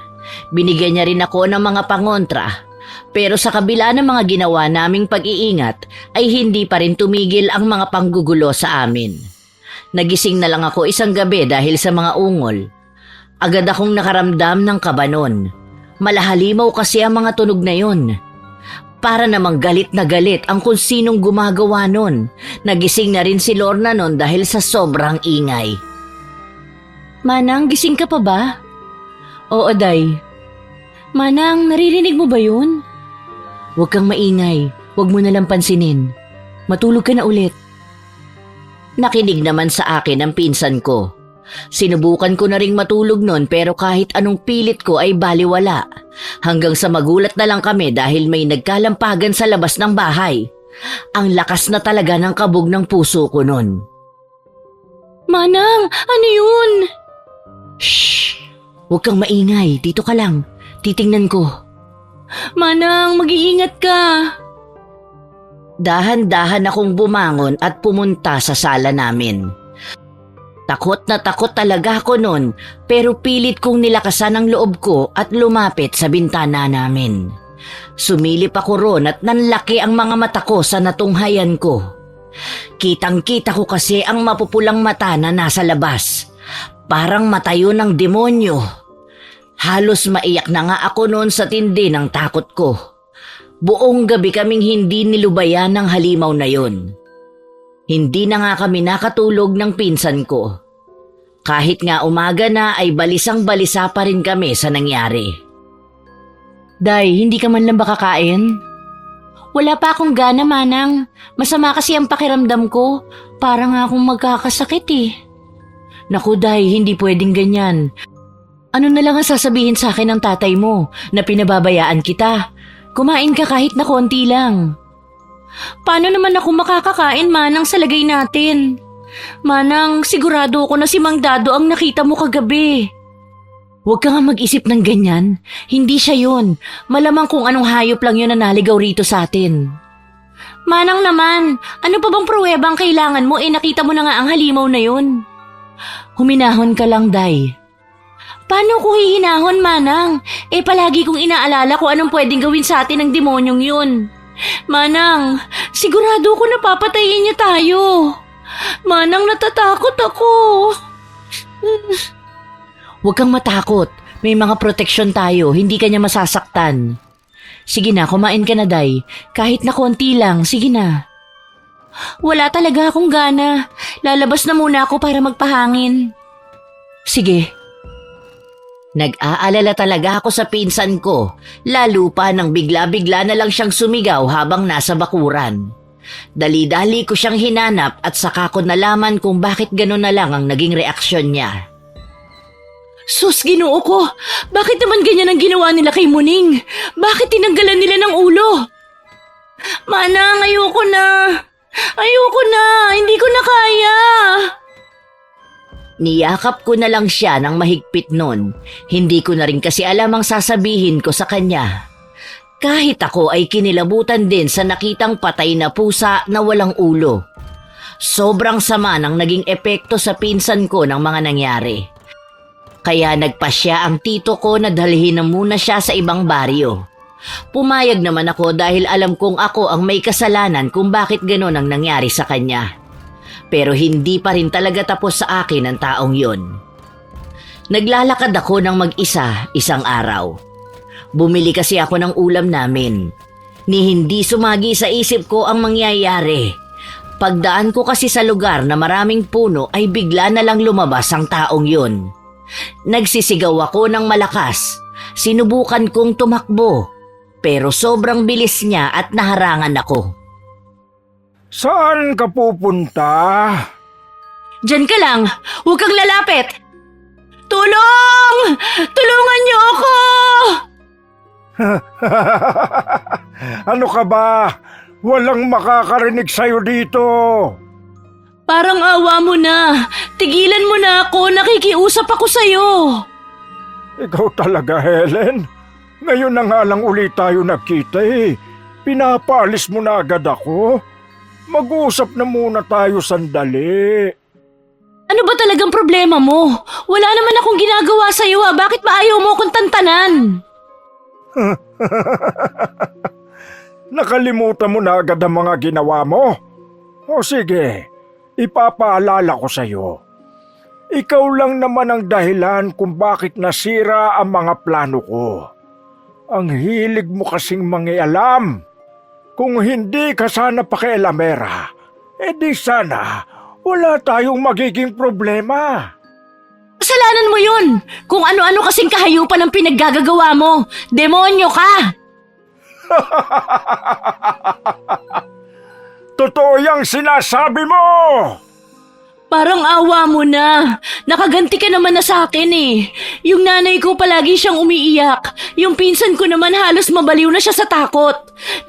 Binigyan niya rin ako ng mga pangontra. Pero sa kabila ng mga ginawa naming pag-iingat, ay hindi pa rin tumigil ang mga panggugulo sa amin. Nagising na lang ako isang gabi dahil sa mga ungol. Agad akong nakaramdam ng kaba nun. Malahalimaw kasi ang mga tunog na yun. Para namang galit na galit ang kung sinong gumagawa nun. Nagising na rin si Lorna nun dahil sa sobrang ingay. Manang, gising ka pa ba? Oo, Day. Manang, naririnig mo ba yun? Huwag kang maingay. Huwag mo nalang pansinin. Matulog ka na ulit. Nakinig naman sa akin ang pinsan ko. Sinubukan ko na ring matulog nun pero kahit anong pilit ko ay baliwala. Hanggang sa magulat na lang kami dahil may nagkalampagan sa labas ng bahay. Ang lakas na talaga ng kabog ng puso ko nun. Manang, ano yun? Shh! Huwag kang maingay. Dito ka lang. Titingnan ko. Manang, mag-iingat ka. Dahan-dahan akong bumangon at pumunta sa sala namin. Takot na takot talaga ako nun pero pilit kong nilakasan ang loob ko at lumapit sa bintana namin. Sumilip ako ron at nanlaki ang mga mata ko sa natunghayan ko. Kitang-kita ko kasi ang mapupulang mata na nasa labas. Parang mata yun ng demonyo. Halos maiyak na nga ako noon sa tindi ng takot ko. Buong gabi kaming hindi nilubayan ng halimaw na yun. Hindi na nga kami nakatulog ng pinsan ko. Kahit nga umaga na ay balisang-balisa pa rin kami sa nangyari. Day, hindi ka man lang ba kakain? Wala pa akong gana, Manang. Masama kasi ang pakiramdam ko. Para nga akong magkakasakit eh. Naku, Day, hindi pwedeng ganyan. Ano na lang ang sasabihin sa akin ng tatay mo na pinababayaan kita? Kumain ka kahit na konti lang. Paano naman ako makakakain, Manang, sa lagay natin? Manang, sigurado ako na si Mang Dado ang nakita mo kagabi. Huwag ka nga mag-isip ng ganyan. Hindi siya yun. Malamang kung anong hayop lang yun na naligaw rito sa atin. Manang naman, ano pa bang pruwebang kailangan mo nakita mo na nga ang halimaw na yun? Huminahon ka lang, Day. Paano ko hihinahon, Manang? Palagi kong inaalala kung anong pwedeng gawin sa atin ng demonyong yun. Manang, sigurado ko napapatayin niya tayo. Manang, natatakot ako. Huwag kang matakot. May mga proteksyon tayo. Hindi ka niya masasaktan. Sige na, kumain ka na, Day. Kahit na konti lang, sige na. Wala talaga akong gana. Lalabas na muna ako para magpahangin. Sige. Nag-aalala talaga ako sa pinsan ko, lalo pa nang bigla-bigla na lang siyang sumigaw habang nasa bakuran. Dali-dali ko siyang hinanap at saka ko nalaman kung bakit gano'n na lang ang naging reaksyon niya. Sus, Ginoo ko! Bakit naman ganyan ang ginawa nila kay Muning? Bakit tinanggalan nila ng ulo? Manang, ayoko na! Ayoko na! Hindi ko na kaya! Niyakap ko na lang siya ng mahigpit nun. Hindi ko na rin kasi alam ang sasabihin ko sa kanya. Kahit ako ay kinilabutan din sa nakitang patay na pusa na walang ulo. Sobrang sama ng naging epekto sa pinsan ko ng mga nangyari. Kaya nagpasya ang tito ko na dalhin na muna siya sa ibang baryo. Pumayag naman ako dahil alam kong ako ang may kasalanan kung bakit gano'n ang nangyari sa kanya. Pero hindi pa rin talaga tapos sa akin ang taong yon. Naglalakad ako ng mag-isa isang araw. Bumili kasi ako ng ulam namin. Ni hindi sumagi sa isip ko ang mangyayari. Pagdaan ko kasi sa lugar na maraming puno ay bigla na lang lumabas ang taong yon. Nagsisigaw ako ng malakas. Sinubukan kong tumakbo. Pero sobrang bilis niya at naharangan ako. Saan ka pupunta? Diyan ka lang! Huwag kang lalapit! Tulong! Tulungan niyo ako! Ano ka ba? Walang makakarinig sa'yo dito. Parang awa mo na. Tigilan mo na ako. Nakikiusap ako sa'yo. Ikaw talaga, Helen. Ngayon na nga lang ulit tayo nagkita eh. Pinapaalis mo na agad ako. Mag-uusap na muna tayo sandali. Ano ba talagang problema mo? Wala naman akong ginagawa sa'yo Bakit ba ayaw mo akong tantanan? Nakalimutan mo na agad ang mga ginawa mo? O sige, ipapaalala ko sa'yo. Ikaw lang naman ang dahilan kung bakit nasira ang mga plano ko. Ang hilig mo kasing mangialam. Kung hindi ka sana pakialamera, di sana wala tayong magiging problema. Kasalanan mo yun! Kung ano-ano kasing kahayupan ang pinaggagawa mo! Demonyo ka! Totoo yang sinasabi mo! Parang awa mo na. Nakaganti ka naman na sa akin eh. Yung nanay ko palagi siyang umiiyak. Yung pinsan ko naman halos mabaliw na siya sa takot.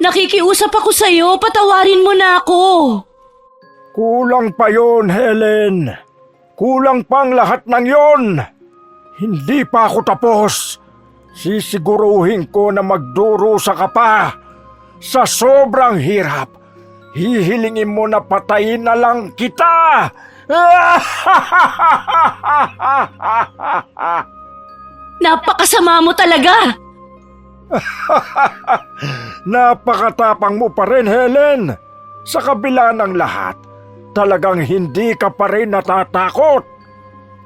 Nakikiusap ako sa'yo, patawarin mo na ako. Kulang pa yon, Helen. Kulang pang lahat ng yon. Hindi pa ako tapos. Sisiguruhin ko na magdurusa ka pa. Sa sobrang hirap, hihilingin mo na patayin na lang kita. Napakasama mo talaga. Napakatapang mo pa rin, Helen. Sa kabila ng lahat, talagang hindi ka pa rin natatakot.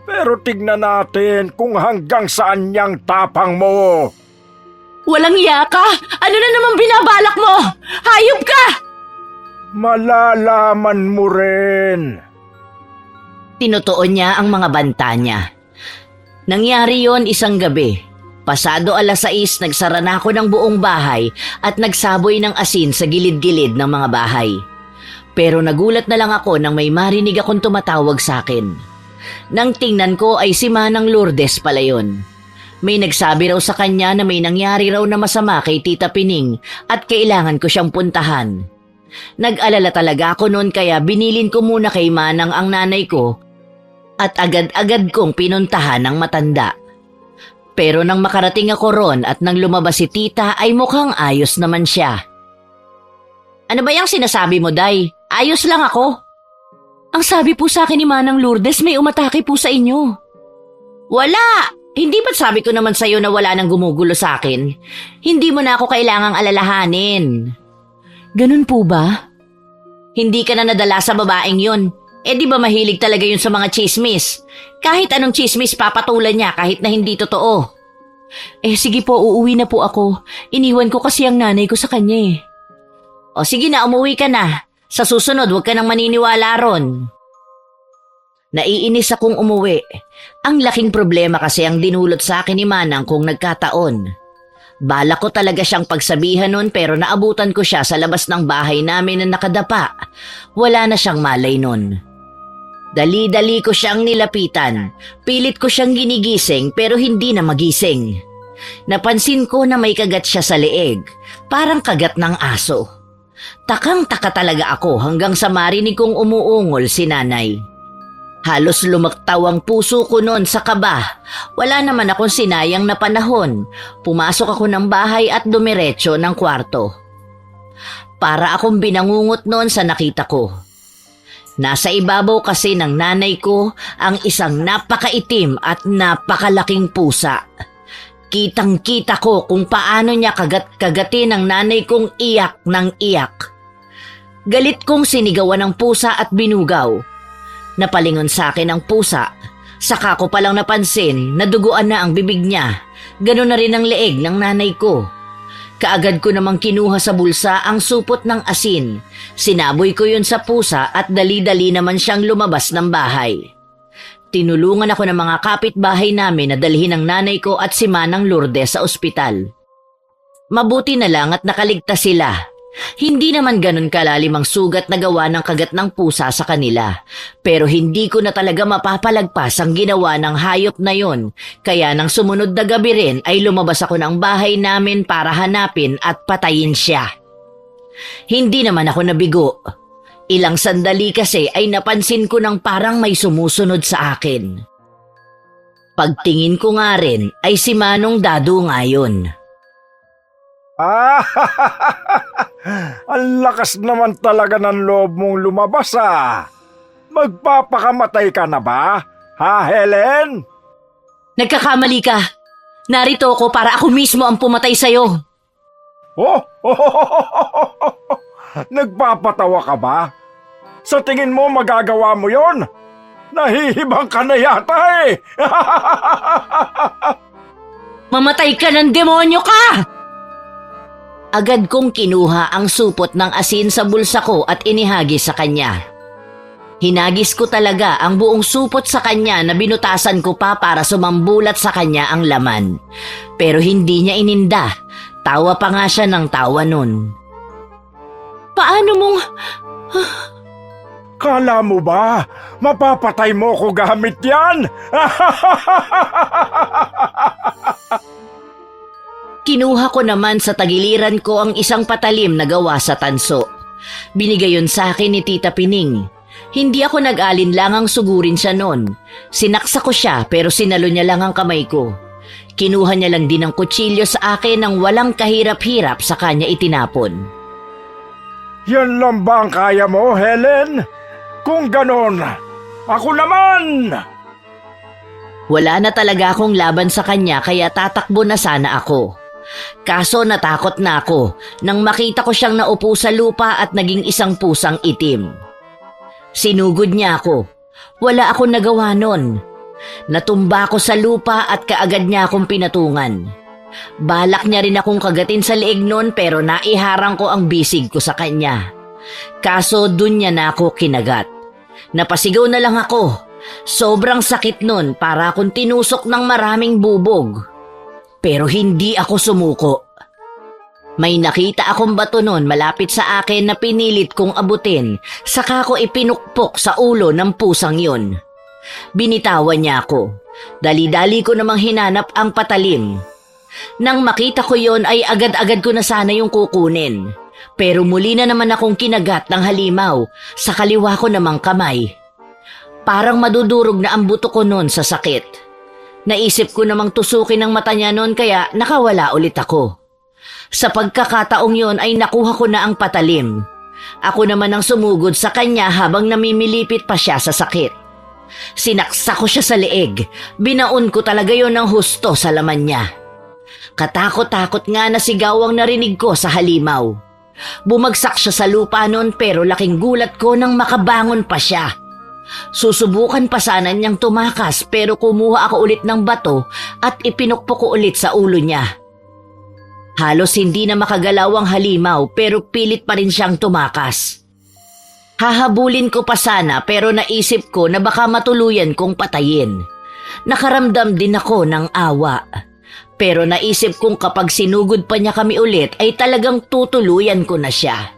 Pero tignan natin kung hanggang saan niyang tapang mo. Walang iya ka. Ano na naman binabalak mo? Hayop ka! Malalaman mo rin. Tinutuon niya ang mga banta niya. Nangyari yon isang gabi. Pasado 6:00, nagsara na ako ng buong bahay at nagsaboy ng asin sa gilid-gilid ng mga bahay. Pero nagulat na lang ako nang may marinig akong tumatawag sa akin. Nang tingnan ko ay si Manang Lourdes pala yun. May nagsabi raw sa kanya na may nangyari raw na masama kay Tita Pining at kailangan ko siyang puntahan. Nag-alala talaga ako noon kaya binilin ko muna kay Manang ang nanay ko at agad-agad kong pinuntahan ng matanda. Pero nang makarating ako ron at nang lumabas si Tita ay mukhang ayos naman siya. Ano ba yung sinasabi mo, Day? Ayos lang ako. Ang sabi po sa akin ni Manang Lourdes, may umatake po sa inyo. Wala! Hindi ba't sabi ko naman sa'yo na wala nang gumugulo sa akin? Hindi mo na ako kailangang alalahanin. Ganun po ba? Hindi ka na nadala sa babaeng yun. Di ba mahilig talaga yun sa mga chismis? Kahit anong chismis papatulan niya kahit na hindi totoo. Sige po, uuwi na po ako. Iniwan ko kasi ang nanay ko sa kanya eh. O sige na, umuwi ka na. Sa susunod, huwag ka nang maniniwala ron. Naiinis akong umuwi. Ang laking problema kasi ang dinulot sa akin ni Manang kung nagkataon. Bala ko talaga siyang pagsabihan nun pero naabutan ko siya sa labas ng bahay namin na nakadapa. Wala na siyang malay nun. Dali-dali ko siyang nilapitan. Pilit ko siyang ginigising pero hindi na magising. Napansin ko na may kagat siya sa leeg. Parang kagat ng aso. Takang-taka talaga ako hanggang sa marinig kong umuungol si nanay. Halos lumaktaw ang puso ko noon sa kaba. Wala naman akong sinayang na panahon. Pumasok ako ng bahay at dumiretso ng kwarto. Para akong binangungot noon sa nakita ko. Nasa ibabaw kasi ng nanay ko ang isang napakaitim at napakalaking pusa. Kitang-kita ko kung paano niya kagat-kagatin ang nanay kong iyak ng iyak. Galit kong sinigawan ng pusa at binugaw. Napalingon sa akin ang pusa. Saka ko palang napansin na duguan na ang bibig niya. Ganun na rin ang leeg ng nanay ko. Kaagad ko namang kinuha sa bulsa ang supot ng asin. Sinaboy ko yun sa pusa at dali-dali naman siyang lumabas ng bahay. Tinulungan ako ng mga kapitbahay namin na dalhin ang nanay ko at si Manang Lourdes sa ospital. Mabuti na lang at nakaligtas sila. Hindi naman ganun kalalim ang sugat na gawa ng kagat ng pusa sa kanila. Pero hindi ko na talaga mapapalagpas ang ginawa ng hayop na yon. Kaya nang sumunod na gabi rin ay lumabas ako ng bahay namin para hanapin at patayin siya. Hindi naman ako nabigo. Ilang sandali kasi ay napansin ko ng parang may sumusunod sa akin. Pagtingin ko nga rin ay si Manong Dado ngayon. Ang lakas naman talaga ng loob mong lumabas Magpapakamatay ka na ba? Ha, Helen? Nagkakamali ka. Narito ako para ako mismo ang pumatay sa'yo. Nagpapatawa ka ba? Sa tingin mo magagawa mo yon? Nahihibang ka na yata Mamatay ka ng demonyo ka! Agad kong kinuha ang supot ng asin sa bulsa ko at inihagis sa kanya. Hinagis ko talaga ang buong supot sa kanya na binutasan ko pa para sumambulat sa kanya ang laman. Pero hindi niya ininda. Tawa pa nga siya ng tawa nun. Paano mong... Kala mo ba, mapapatay mo ko gamit yan? Kinuha ko naman sa tagiliran ko ang isang patalim na gawa sa tanso. Binigay yun sa akin ni Tita Pining. Hindi ako nag-alinlangang sugurin siya noon. Sinaksa ko siya pero sinalo niya lang ang kamay ko. Kinuha niya lang din ang kutsilyo sa akin nang walang kahirap-hirap sa kanya itinapon. Yan lang ba ang kaya mo, Helen? Kung ganon, ako naman! Wala na talaga akong laban sa kanya kaya tatakbo na sana ako. Kaso natakot na ako nang makita ko siyang naupo sa lupa at naging isang pusang itim. Sinugod niya ako. Wala akong nagawa nun. Natumba ako sa lupa at kaagad niya akong pinatungan. Balak niya rin akong kagatin sa leeg nun pero naiharang ko ang bisig ko sa kanya. Kaso dun niya na ako kinagat. Napasigaw na lang ako. Sobrang sakit nun para akong tinusok ng maraming bubog. Pero hindi ako sumuko. May nakita akong bato nun malapit sa akin na pinilit kong abutin, saka ko ipinukpok sa ulo ng pusang yun. Binitawan niya ako. Dali-dali ko namang hinanap ang patalim. Nang makita ko yon ay agad-agad ko na sana yung kukunin. Pero muli na naman akong kinagat ng halimaw sa kaliwa ko namang kamay. Parang madudurog na ang buto ko nun sa sakit. Naisip ko namang tusukin ang mata niya nun kaya nakawala ulit ako. Sa pagkakataong yon ay nakuha ko na ang patalim. Ako naman ang sumugod sa kanya habang namimilipit pa siya sa sakit. Sinaksa ko siya sa leeg. Binaon ko talaga yon ng husto sa laman niya. Katakot-takot nga na sigaw ang narinig ko sa halimaw. Bumagsak siya sa lupa nun pero laking gulat ko nang makabangon pa siya. Susubukan pa sana niyang tumakas pero kumuha ako ulit ng bato at ipinukpok ko ulit sa ulo niya. Halos hindi na makagalaw ang halimaw pero pilit pa rin siyang tumakas. Hahabulin ko pa sana pero naisip ko na baka matuluyan kong patayin. Nakaramdam din ako ng awa. Pero naisip kong kapag sinugod pa niya kami ulit ay talagang tutuluyan ko na siya.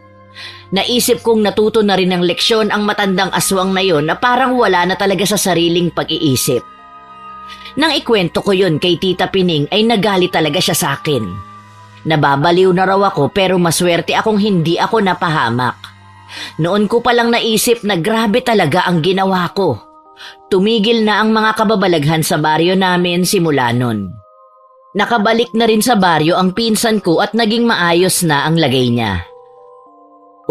Naisip kong natuto na rin ng leksyon ang matandang aswang na yon na parang wala na talaga sa sariling pag-iisip. Nang ikwento ko yon kay Tita Pining ay nagalit talaga siya sa akin. Nababaliw na raw ako pero maswerte akong hindi ako napahamak. Noon ko palang naisip na grabe talaga ang ginawa ko. Tumigil na ang mga kababalaghan sa baryo namin simula nun. Nakabalik na rin sa baryo ang pinsan ko at naging maayos na ang lagay niya.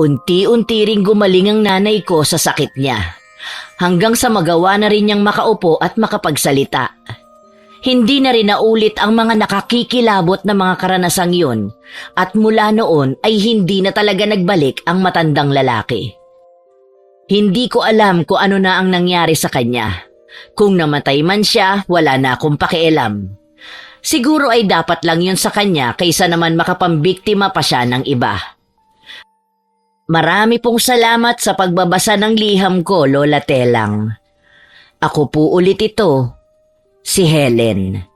Unti-unti ring gumaling ang nanay ko sa sakit niya. Hanggang sa magawa na rin niyang makaupo at makapagsalita. Hindi na rin naulit ang mga nakakikilabot na mga karanasang yun at mula noon ay hindi na talaga nagbalik ang matandang lalaki. Hindi ko alam kung ano na ang nangyari sa kanya. Kung namatay man siya, wala na akong pakialam. Siguro ay dapat lang yun sa kanya kaysa naman makapambiktima pa siya ng iba. Marami pong salamat sa pagbabasa ng liham ko, Lola Telang. Ako po ulit ito, si Helen.